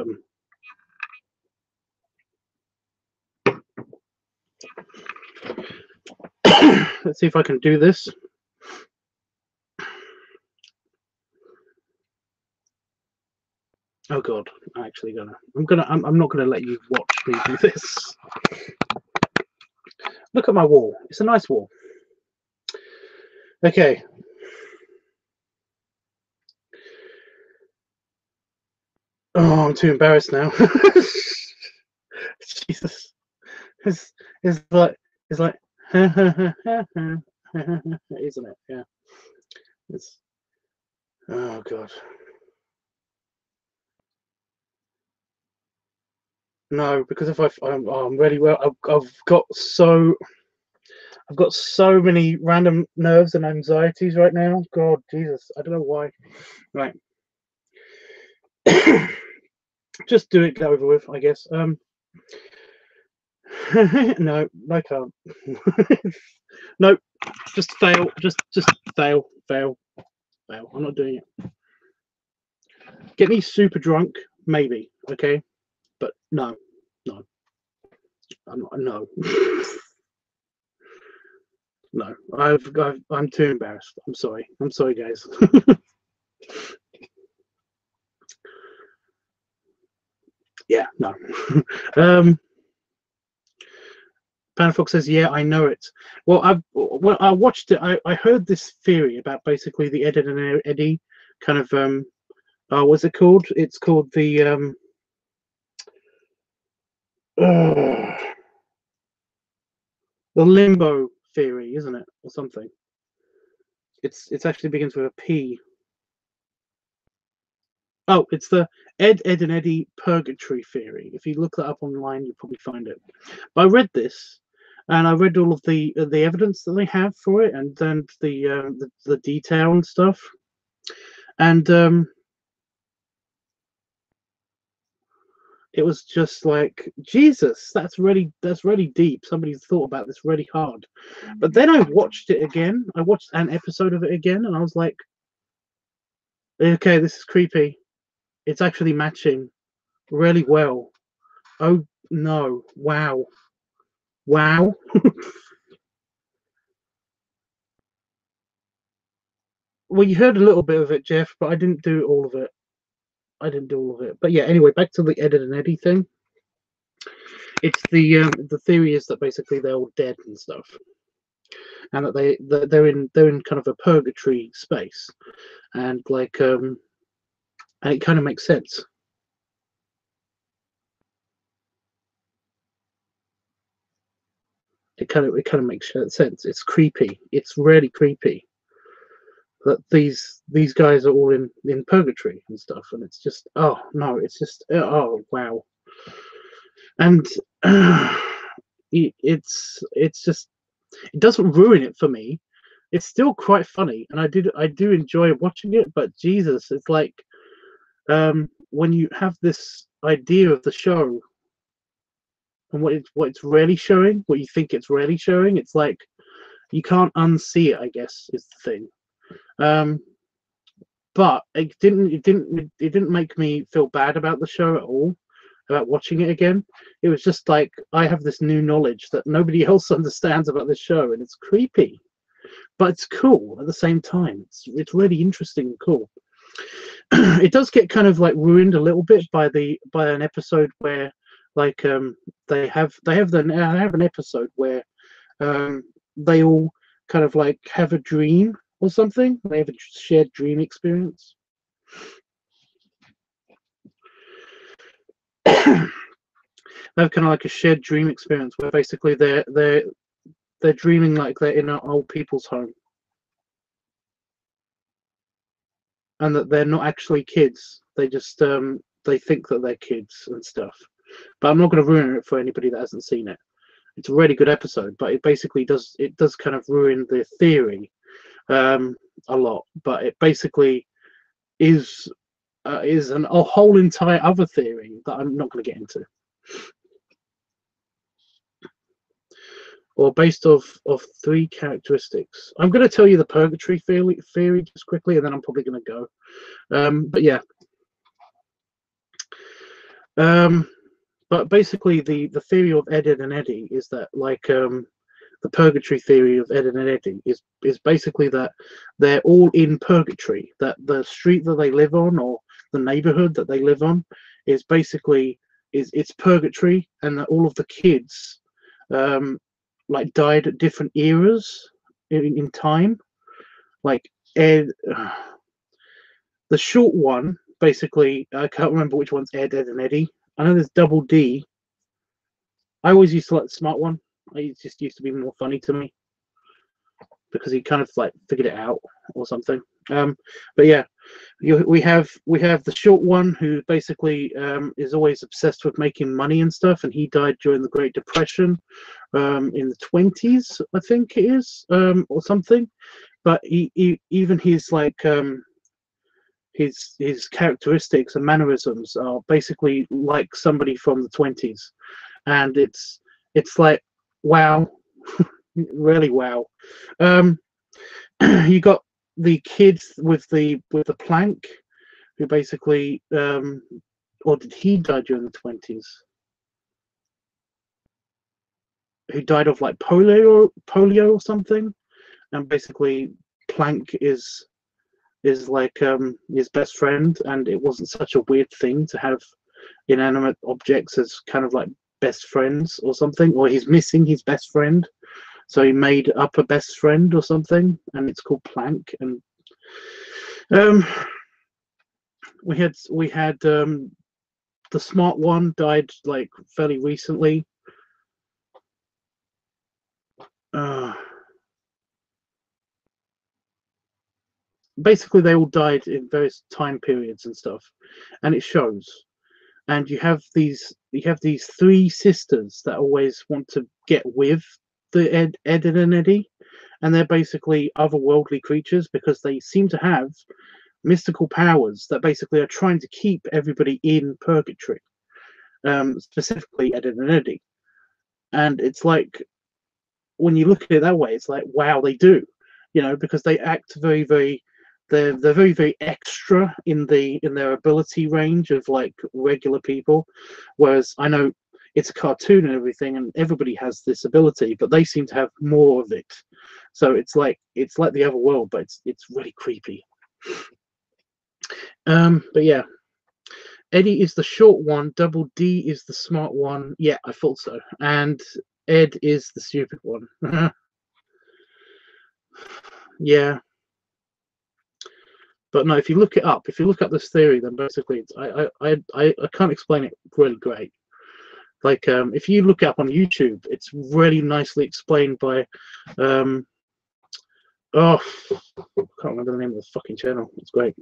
let's see if I can do this. Oh God, I'm not gonna let you watch me do this. Look at my wall. It's a nice wall. Okay. Oh, I'm too embarrassed now. Jesus. It's like isn't it? Yeah. It's oh God. No, because if I'm really well. I've got so many random nerves and anxieties right now. God, Jesus, I don't know why. Right, just do it, get over with, I guess. No, I can't. No, just fail. Just fail. I'm not doing it. Get me super drunk, maybe. Okay, but no. I'm not. No. No, I'm too embarrassed. I'm sorry, guys. Yeah, no. Panafox says, "Yeah, I know it." Well, I watched it. I heard this theory about basically the Ed and Eddie kind of what's it called? It's called the limbo theory, isn't it, or something? It's actually begins with a P. Oh, it's the Ed, Ed and Eddie Purgatory Theory. If you look that up online, you'll probably find it. But I read this, and I read all of the evidence that they have for it, and then the detail and stuff. And it was just like, Jesus, that's really deep. Somebody's thought about this really hard. But then I watched it again. I watched an episode of it again, and I was like, okay, this is creepy. It's actually matching really well. Oh no! Wow! Wow! Well, you heard a little bit of it, Jeff, but I didn't do all of it. I didn't do all of it. But yeah, anyway, back to the Ed and Eddie thing. It's the theory is that basically they're all dead and stuff, and that they're in kind of a purgatory space, and like and it kind of makes sense. It kind of makes sense. It's creepy. It's really creepy that these guys are all in purgatory and stuff, and it's just, oh no, it's just, oh wow. And it's just, it doesn't ruin it for me. It's still quite funny, and I do enjoy watching it. But Jesus, it's like when you have this idea of the show and what it's really showing, what you think it's really showing, it's like you can't unsee it, I guess, is the thing. Um, but it didn't make me feel bad about the show at all, about watching it again. It was just like I have this new knowledge that nobody else understands about this show, and it's creepy, but it's cool at the same time. It's really interesting and cool. It does get kind of like ruined a little bit by an episode where like they have an episode where um they all kind of like have a dream or something. They have a shared dream experience. They have kind of like a shared dream experience where basically they're dreaming like they're in an old people's home, and that they're not actually kids. They just they think that they're kids and stuff. But I'm not going to ruin it for anybody that hasn't seen it. It's a really good episode, but it does kind of ruin the theory a lot. But it basically is a whole entire other theory that I'm not going to get into. Or based of three characteristics. I'm going to tell you the purgatory theory just quickly, and then I'm probably going to go. But yeah. But basically, the theory of Ed, Ed and Eddie is that like the purgatory theory of Ed and Eddie is basically that they're all in purgatory. That the street that they live on, or the neighborhood that they live on, is basically it's purgatory, and that all of the kids um, like died at different eras in time. Like Ed, the short one, basically, I can't remember which one's Ed, Ed and Eddie. I know there's Double D. I always used to like the smart one. It just used to be more funny to me because he kind of like figured it out or something. But yeah, we have the short one who basically is always obsessed with making money and stuff, and he died during the Great Depression in the 20s, I think it is, or something. But even his like his characteristics and mannerisms are basically like somebody from the 20s, and it's like wow, really wow. Um, you got the kids with the plank, who basically or did he die during the 20s? Who died of like polio or something, and basically Plank is like his best friend, and it wasn't such a weird thing to have inanimate objects as kind of like best friends or something, or he's missing his best friend, so he made up a best friend or something, and it's called Plank. And um, we had the smart one died like fairly recently. Uh, basically they all died in various time periods and stuff, and it shows. And you have these three sisters that always want to get with the Ed and Eddie, and they're basically otherworldly creatures because they seem to have mystical powers that basically are trying to keep everybody in purgatory, specifically Ed and Eddie. And it's like, when you look at it that way, it's like, wow, they do, because they act very, very, they're very, very extra in their ability range of like regular people. Whereas I know it's a cartoon and everything, and everybody has this ability, but they seem to have more of it. So it's like the other world, but it's really creepy. But yeah, Eddie is the short one. Double D is the smart one. Yeah, I thought so. And Ed is the stupid one. Yeah. But no, if you look it up, if you look up this theory, then basically I can't explain it really great. Like if you look it up on YouTube, it's really nicely explained by oh, I can't remember the name of the fucking channel. It's great.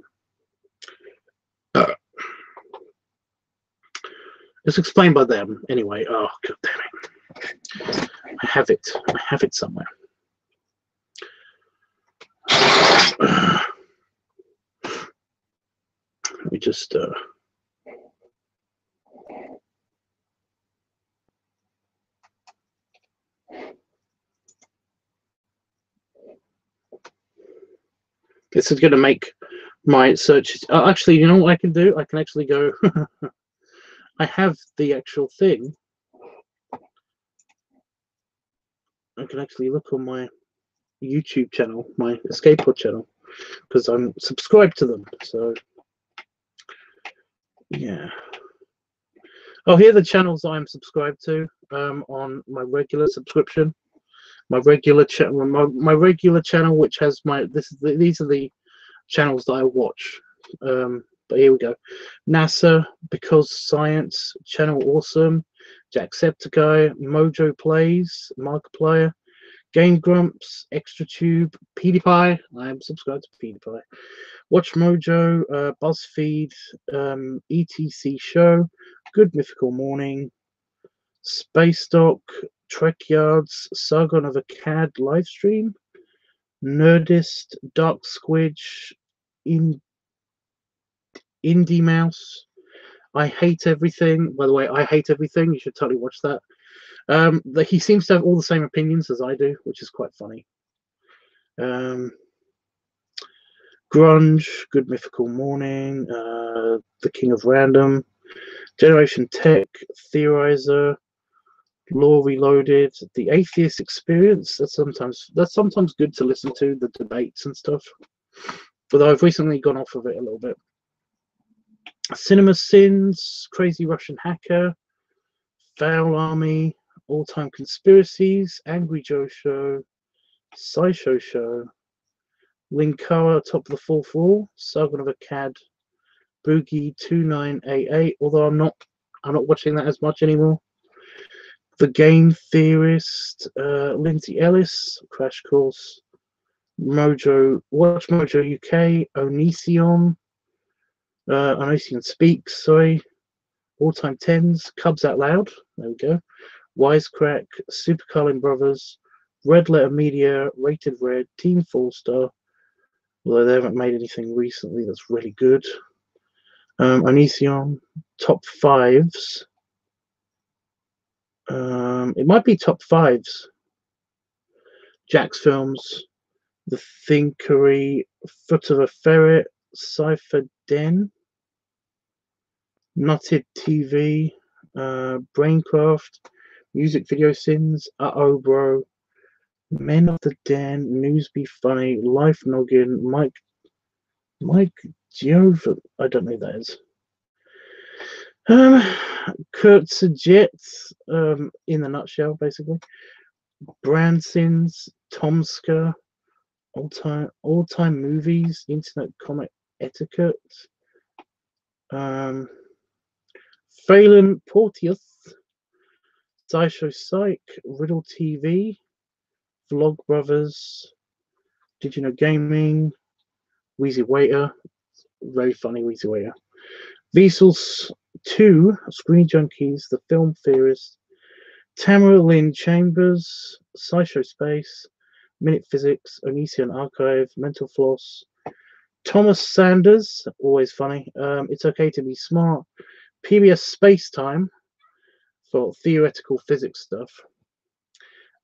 It's explained by them anyway. Oh, god damn it! I have it somewhere. Let me just this is going to make my searches. Actually, you know what I can do? I can actually go. I have the actual thing. I can actually look on my YouTube channel, my skateboard channel, because I'm subscribed to them. So yeah. Oh, here are the channels I'm subscribed to on my regular subscription. My regular channel, my regular channel, which has these are the channels that I watch. But here we go: NASA, Because Science, Channel Awesome, Jacksepticeye, Mojo Plays, Markiplier, Game Grumps, Extra Tube, PewDiePie. I am subscribed to PewDiePie. Watch Mojo, BuzzFeed, ETC Show, Good Mythical Morning, Space Doc, Trek Yards, Sargon of Akkad livestream, Nerdist, Dark Squidge, Indie Mouse. I Hate Everything. By the way, I Hate Everything. You should totally watch that. He seems to have all the same opinions as I do, which is quite funny. Grunge, Good Mythical Morning, The King of Random, Generation Tech, Theorizer, Law Reloaded, The Atheist Experience. That's sometimes good to listen to, the debates and stuff. Although I've recently gone off of it a little bit. Cinema Sins, Crazy Russian Hacker, Foul Army, All Time Conspiracies, Angry Joe Show, SciShow Show, Linkara Top of the Fourth Wall, Sargon of Akkad, Boogie 2988. Although I'm not watching that as much anymore. The Game Theorist, Lindsay Ellis, Crash Course, Mojo, Watch Mojo UK, Onision Speaks, sorry, All Time Tens, Cubs Out Loud, there we go, Wisecrack, Super Carlin Brothers, Red Letter Media, Rated Red, Team 4-Star, although they haven't made anything recently that's really good. Onision, Top Fives. It might be Top Fives. Jack's Films, The Thinkery, Foot of a Ferret, Cypher Den, Nutted TV, Braincraft, Music Video Sins, Uh-Oh Bro, Men of the Den, News Be Funny, Life Noggin, Mike Giova, I don't know who that is. Kurt Sajet, in a nutshell, basically. Bransons, Tomska, all time movies, internet comic etiquette. Phelan Porteous, SciShow Psych, Riddle TV, Vlog Brothers, Did You Know Gaming, Wheezy Waiter, very funny Wheezy Waiter. Vsauce 2, Screen Junkies, The Film Theorist, Tamara Lynn Chambers, SciShow Space, Minute Physics, Onision Archive, Mental Floss, Thomas Sanders, always funny. It's Okay to Be Smart, PBS Space Time for theoretical physics stuff.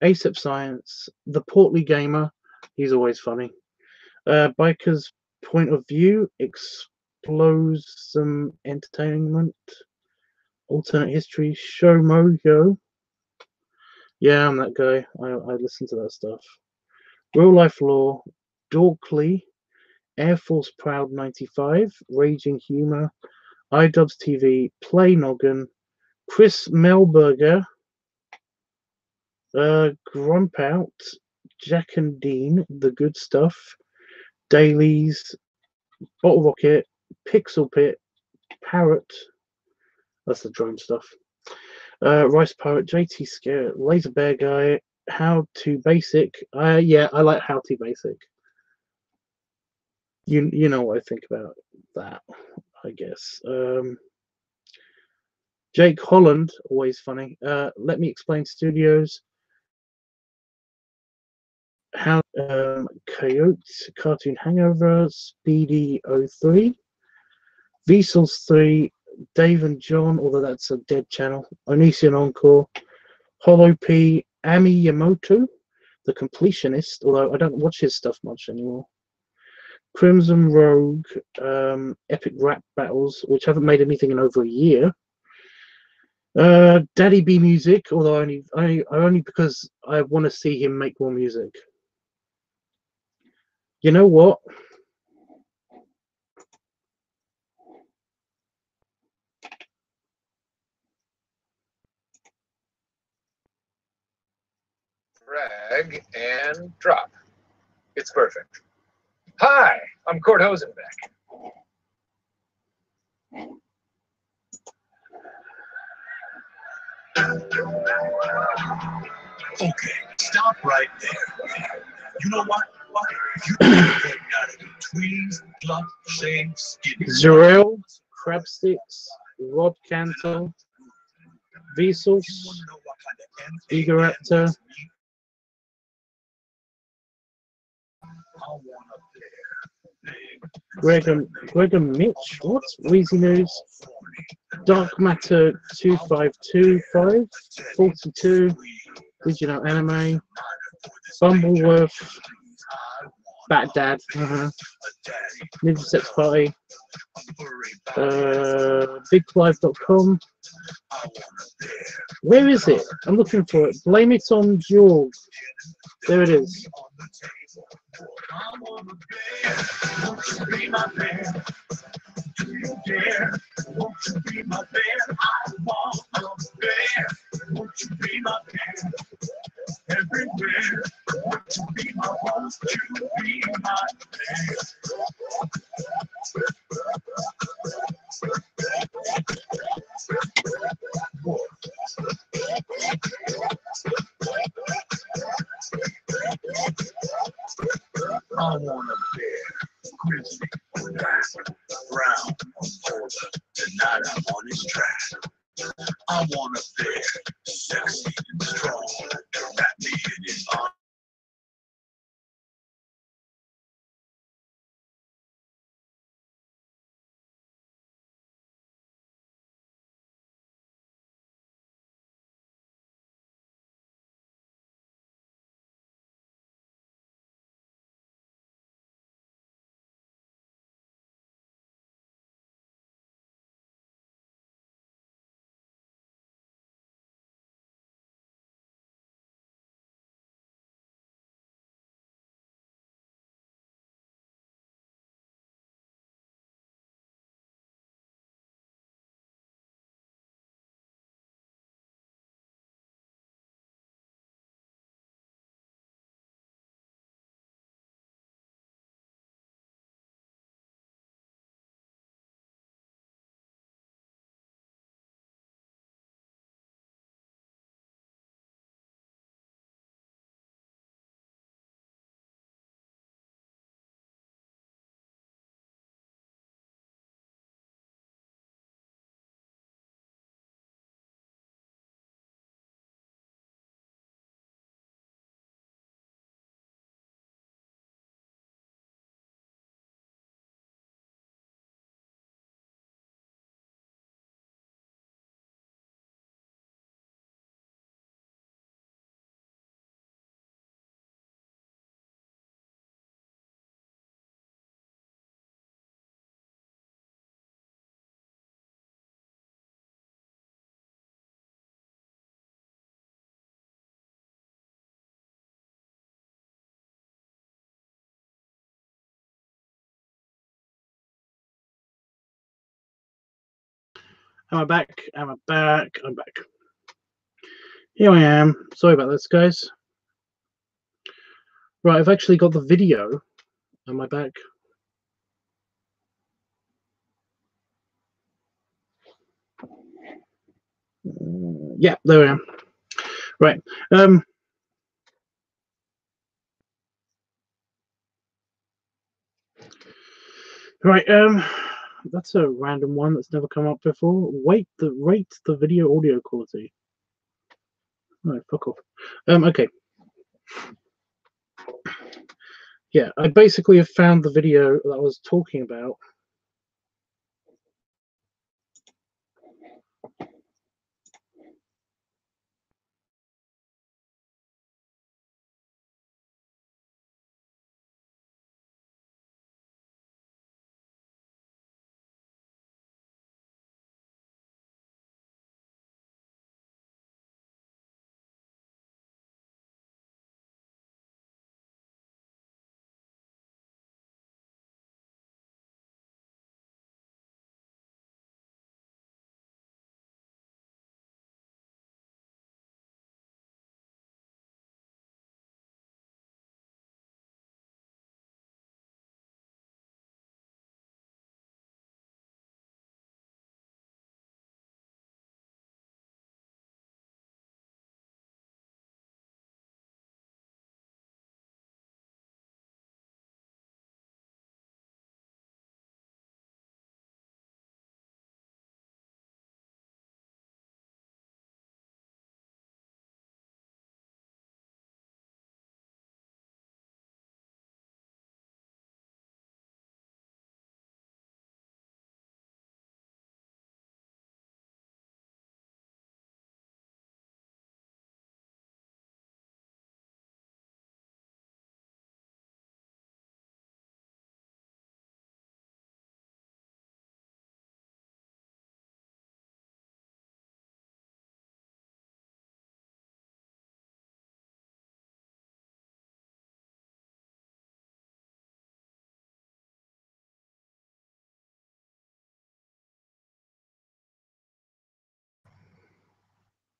ASAP Science, The Portly Gamer, he's always funny. Biker's Point of View, Explosive Entertainment, Alternate History, Show Mojo. Yeah, I'm that guy. I listen to that stuff. Real Life Law, Dorkly, Air Force Proud 95, Raging Humor, iDubbbz TV, Play Noggin, Chris Melberger, Grump Out, Jack and Dean, The Good Stuff, Dailies, Bottle Rocket, Pixel Pit, Parrot, that's the drone stuff, Rice Pirate, JT Scare, Laser Bear Guy, How to Basic. Yeah, I like How to Basic. You know what I think about that, I guess. Jake Holland, always funny. Let Me Explain Studios. How Coyote, Cartoon Hangover, Speedy 03, Vsauce 3, Dave and John, although that's a dead channel, Onision Encore, Hollow P, Ami Yamoto, The Completionist, although I don't watch his stuff much anymore. Crimson Rogue, Epic Rap Battles, which haven't made anything in over a year. Daddy B Music, although only because I want to see him make more music. You know what? Drag and drop. It's perfect. Hi, I'm Kurt Hosenbeck. Okay, stop right there. You know what? You gotta do tweeze, blunt, shave, skinny. Zerel, Crabsticks, Rod Cantor, Vsauce, Egoraptor, Gregor Mitch, what? Wheezy News, Dark Matter 2525, 42, Digital Anime, Bumbleworth, Bat Dad, Ninja Sex Party, BigLive.com. Where is it? I'm looking for it. Blame It on George. There it is. Won't you be my bear? Do you dare? Won't you be my bear? I want a bear. Won't you be my bear? Everywhere. Won't you be my home? Won't you be my bear? I want a bear, grizzly, black, brown, polar. Tonight I'm on his track. I want a bear, sexy and strong, to wrap me in his arms. Am I back? Am I back? I'm back. Here I am. Sorry about this, guys. Right, I've actually got the video. Am I back? Yeah, there I am. Right. Right. That's a random one that's never come up before. Rate the video audio quality. No, fuck off. Okay. Yeah, I basically have found the video that I was talking about.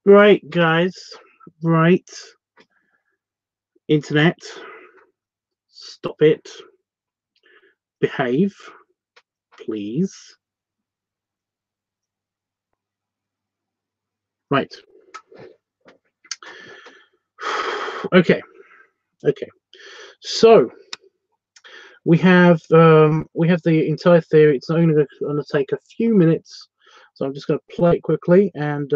Right, guys. Right. Internet. Stop it. Behave. Please. Right. Okay. Okay. So we have the entire theory. It's only going to take a few minutes, so I'm just going to play it quickly, and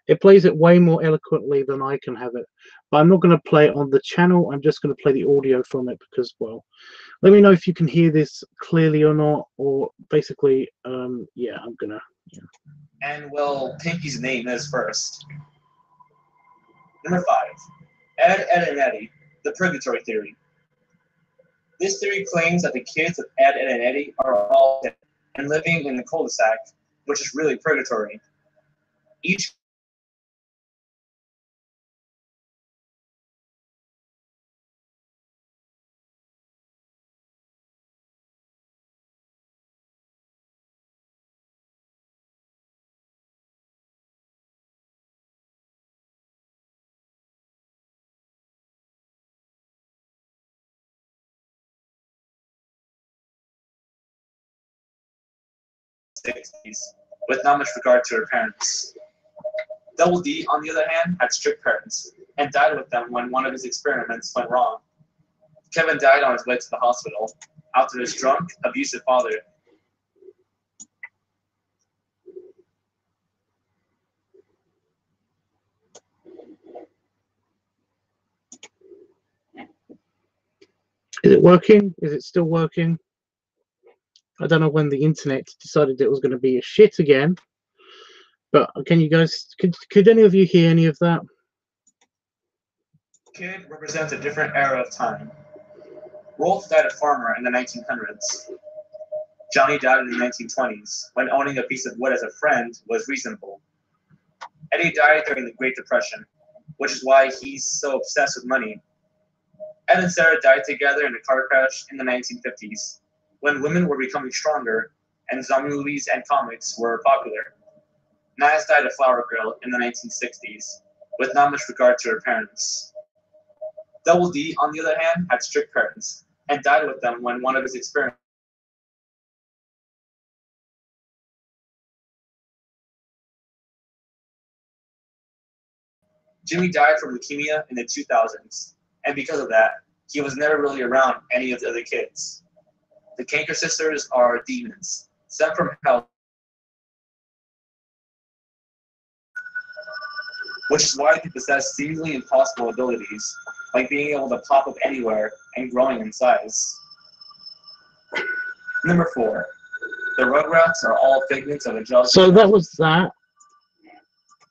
it plays it way more eloquently than I can have it. But I'm not going to play it on the channel. I'm just going to play the audio from it because, well, let me know if you can hear this clearly or not. Or basically, yeah, I'm gonna. Yeah. And well, Pinky's name is first. Number 5, Ed, Ed, and Eddie, the purgatory theory. This theory claims that the kids of Ed, Ed, and Eddie are all dead and living in the cul-de-sac, which is really purgatory. Each with not much regard to her parents. Double D, on the other hand, had strict parents and died with them when one of his experiments went wrong. Kevin died on his way to the hospital after his drunk, abusive father. Is it working? Is it still working? I don't know when the internet decided it was going to be a shit again. But can you guys? Could any of you hear any of that? Kid represents a different era of time. Rolf died a farmer in the 1900s. Johnny died in the 1920s, when owning a piece of wood as a friend was reasonable. Eddie died during the Great Depression, which is why he's so obsessed with money. Ed and Sarah died together in a car crash in the 1950s, when women were becoming stronger and zombie movies and comics were popular. Naz died a flower girl in the 1960s, with not much regard to her parents. Double D, on the other hand, had strict parents, and died with them when one of his experiments Jimmy died from leukemia in the 2000s, and because of that, he was never really around any of the other kids. The Canker sisters are demons, sent from hell, which is why they possess seemingly impossible abilities, like being able to pop up anywhere and growing in size. Number 4. The Rugrats are all figments of a jealous... So that was that.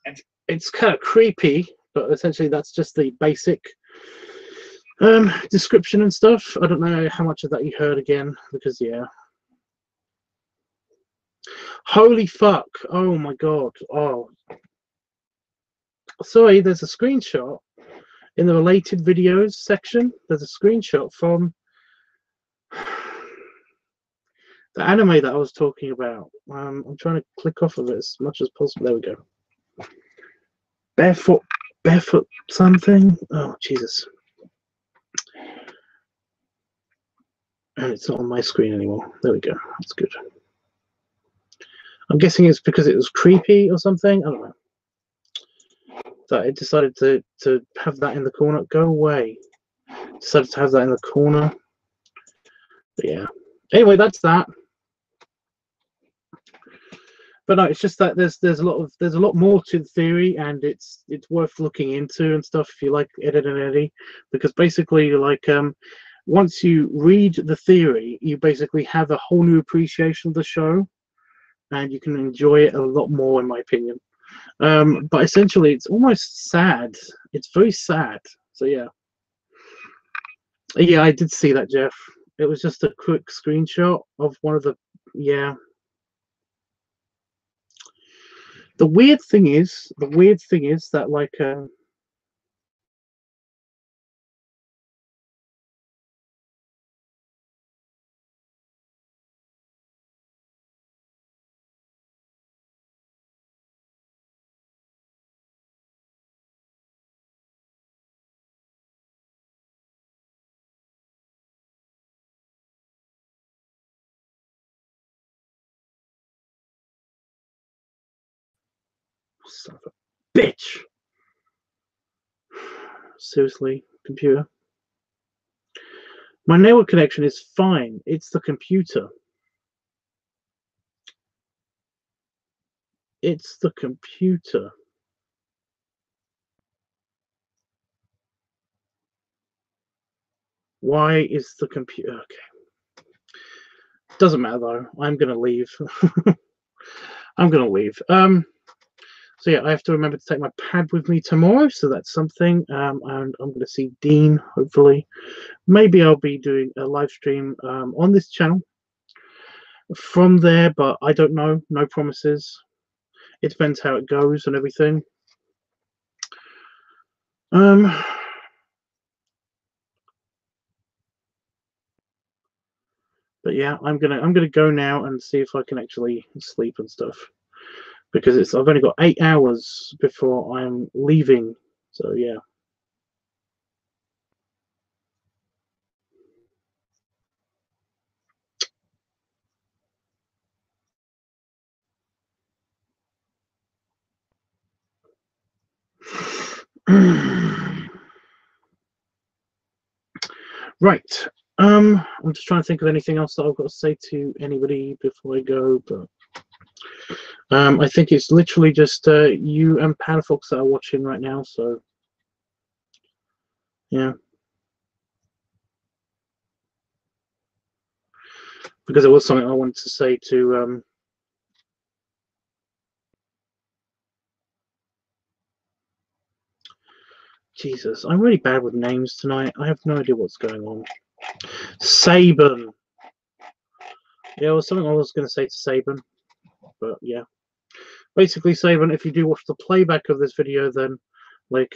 And it's kind of creepy, but essentially that's just the basic description and stuff. I don't know how much of that you heard again, because yeah. Holy fuck. Oh my god. Oh. Sorry, there's a screenshot in the related videos section. There's a screenshot from the anime that I was talking about. I'm trying to click off of it as much as possible. There we go. Barefoot something. Oh Jesus! And it's not on my screen anymore. There we go. That's good. I'm guessing it's because it was creepy or something. I don't know. So it decided to have that in the corner. Go away. Decided to have that in the corner. But yeah. Anyway, that's that. But no, it's just that there's a lot more to the theory, and it's worth looking into and stuff if you like Ed, and Eddie, because basically like once you read the theory, you basically have a whole new appreciation of the show, and you can enjoy it a lot more, in my opinion. But essentially, it's almost sad. It's very sad. So yeah, I did see that, Jeff. It was just a quick screenshot of one of the The weird thing is that like son of a bitch. Seriously, computer. My network connection is fine. It's the computer. It's the computer. Why is the computer okay? Doesn't matter though. I'm gonna leave. I'm gonna leave. So yeah, I have to remember to take my pad with me tomorrow, so that's something. And I'm going to see Dean, hopefully. Maybe I'll be doing a live stream on this channel from there, but I don't know. No promises. It depends how it goes and everything. But yeah, I'm gonna go now and see if I can actually sleep and stuff, because I've only got 8 hours before I'm leaving. So yeah. Right. I'm just trying to think of anything else that I've got to say to anybody before I go, but I think it's literally just you and Panafox that are watching right now, so yeah. Because there was something I wanted to say to Jesus, I'm really bad with names tonight. I have no idea what's going on. Saban. Yeah, it was something I was going to say to Saban, but yeah. Basically, Saban, if you do watch the playback of this video, then like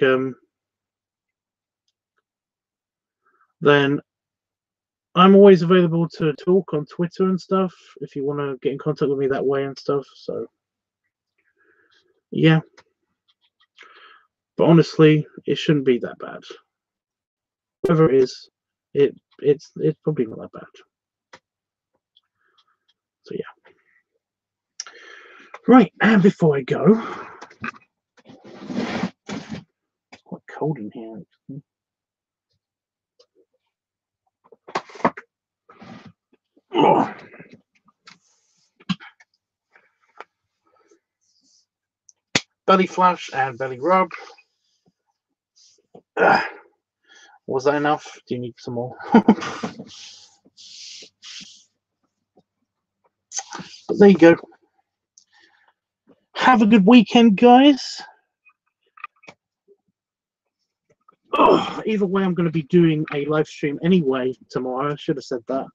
then I'm always available to talk on Twitter and stuff if you want to get in contact with me that way and stuff. So, yeah. But honestly, it shouldn't be that bad. Whatever it is, it's probably not that bad. So yeah. Right, and before I go, it's quite cold in here. Oh. Belly flush and belly rub. Was that enough? Do you need some more? But there you go. Have a good weekend, guys. Oh, either way, I'm going to be doing a live stream anyway tomorrow. I should have said that.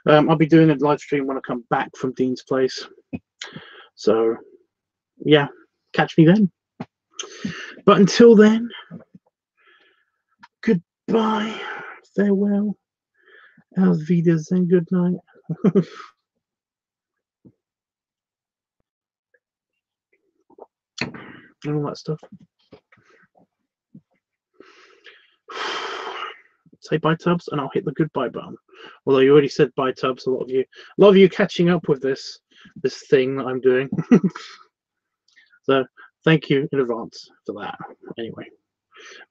I'll be doing a live stream when I come back from Dean's place. So, yeah, catch me then. But until then, goodbye, farewell, auf Wiedersehen, good night. And all that stuff. Say bye, Tubbs, and I'll hit the goodbye button. Although you already said bye, Tubbs. A lot of you catching up with this thing that I'm doing. So thank you in advance for that. Anyway,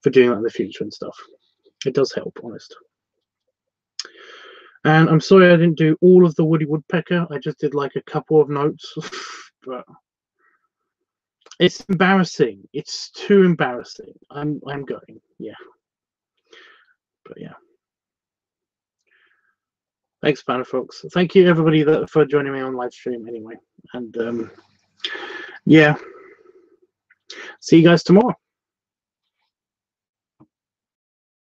for doing that in the future and stuff. It does help, honest. And I'm sorry I didn't do all of the Woody Woodpecker. I just did like a couple of notes, but it's embarrassing. It's too embarrassing. I'm going. Yeah. But yeah. Thanks, Banner folks. Thank you everybody for joining me on live stream anyway. And yeah. See you guys tomorrow.